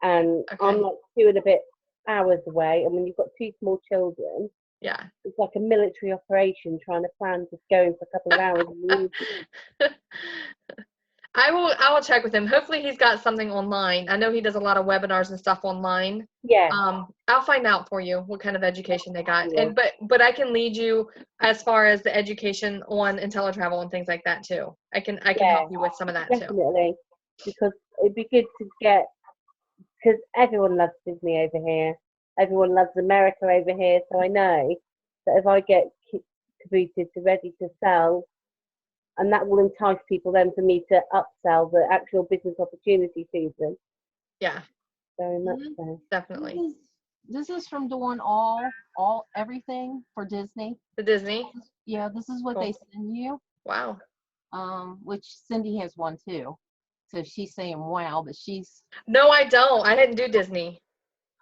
And Okay. I'm like 2 and a bit hours away. And when you've got 2 small children, Yeah. it's like a military operation trying to plan just going for a couple of hours. in the evening. I will check with him. Hopefully he's got something online. I know he does a lot of webinars and stuff online. Yeah. I'll find out for you what kind of education they got. Yeah. And but I can lead you as far as the education on IntelliTravel and things like that too. I can help you with some of that too. Definitely. Because it'd be good to get, because everyone loves Disney over here. Everyone loves America over here. So I know that if I get caboted to ready to sell, and that will entice people then for me to upsell the actual business opportunity to them. Yeah, Very much so. definitely. This is from doing everything for Disney. The Disney. Yeah, this is what Cool. they send you. Wow. Which Cindy has one too. So she's saying wow, but she's, No, I don't. I didn't do Disney.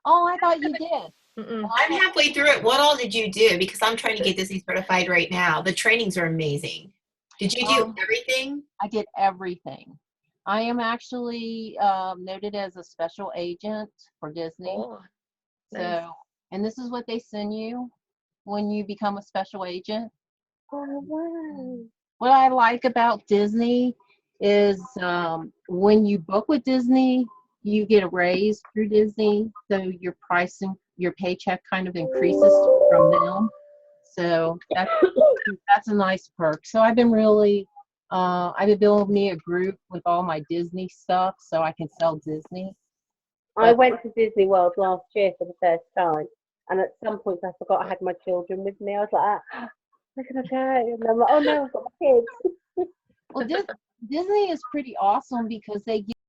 oh, I thought you did. Mm-mm. I'm halfway through it. What all did you do? Because I'm trying to get Disney certified right now. The trainings are amazing. Did you do everything? I did everything. I am actually noted as a special agent for Disney. Cool. So, Nice. and this is what they send you when you become a special agent. Oh, wow. What I like about Disney is when you book with Disney, you get a raise through Disney. So your pricing, your paycheck kind of increases from them. So that's a nice perk. So I've been building me a group with all my Disney stuff so I can sell Disney. I went to Disney World last year for the first time, and at some point I forgot I had my children with me. I was like, where can I go? And I'm like, oh no, I've got my kids. Well, Disney is pretty awesome because they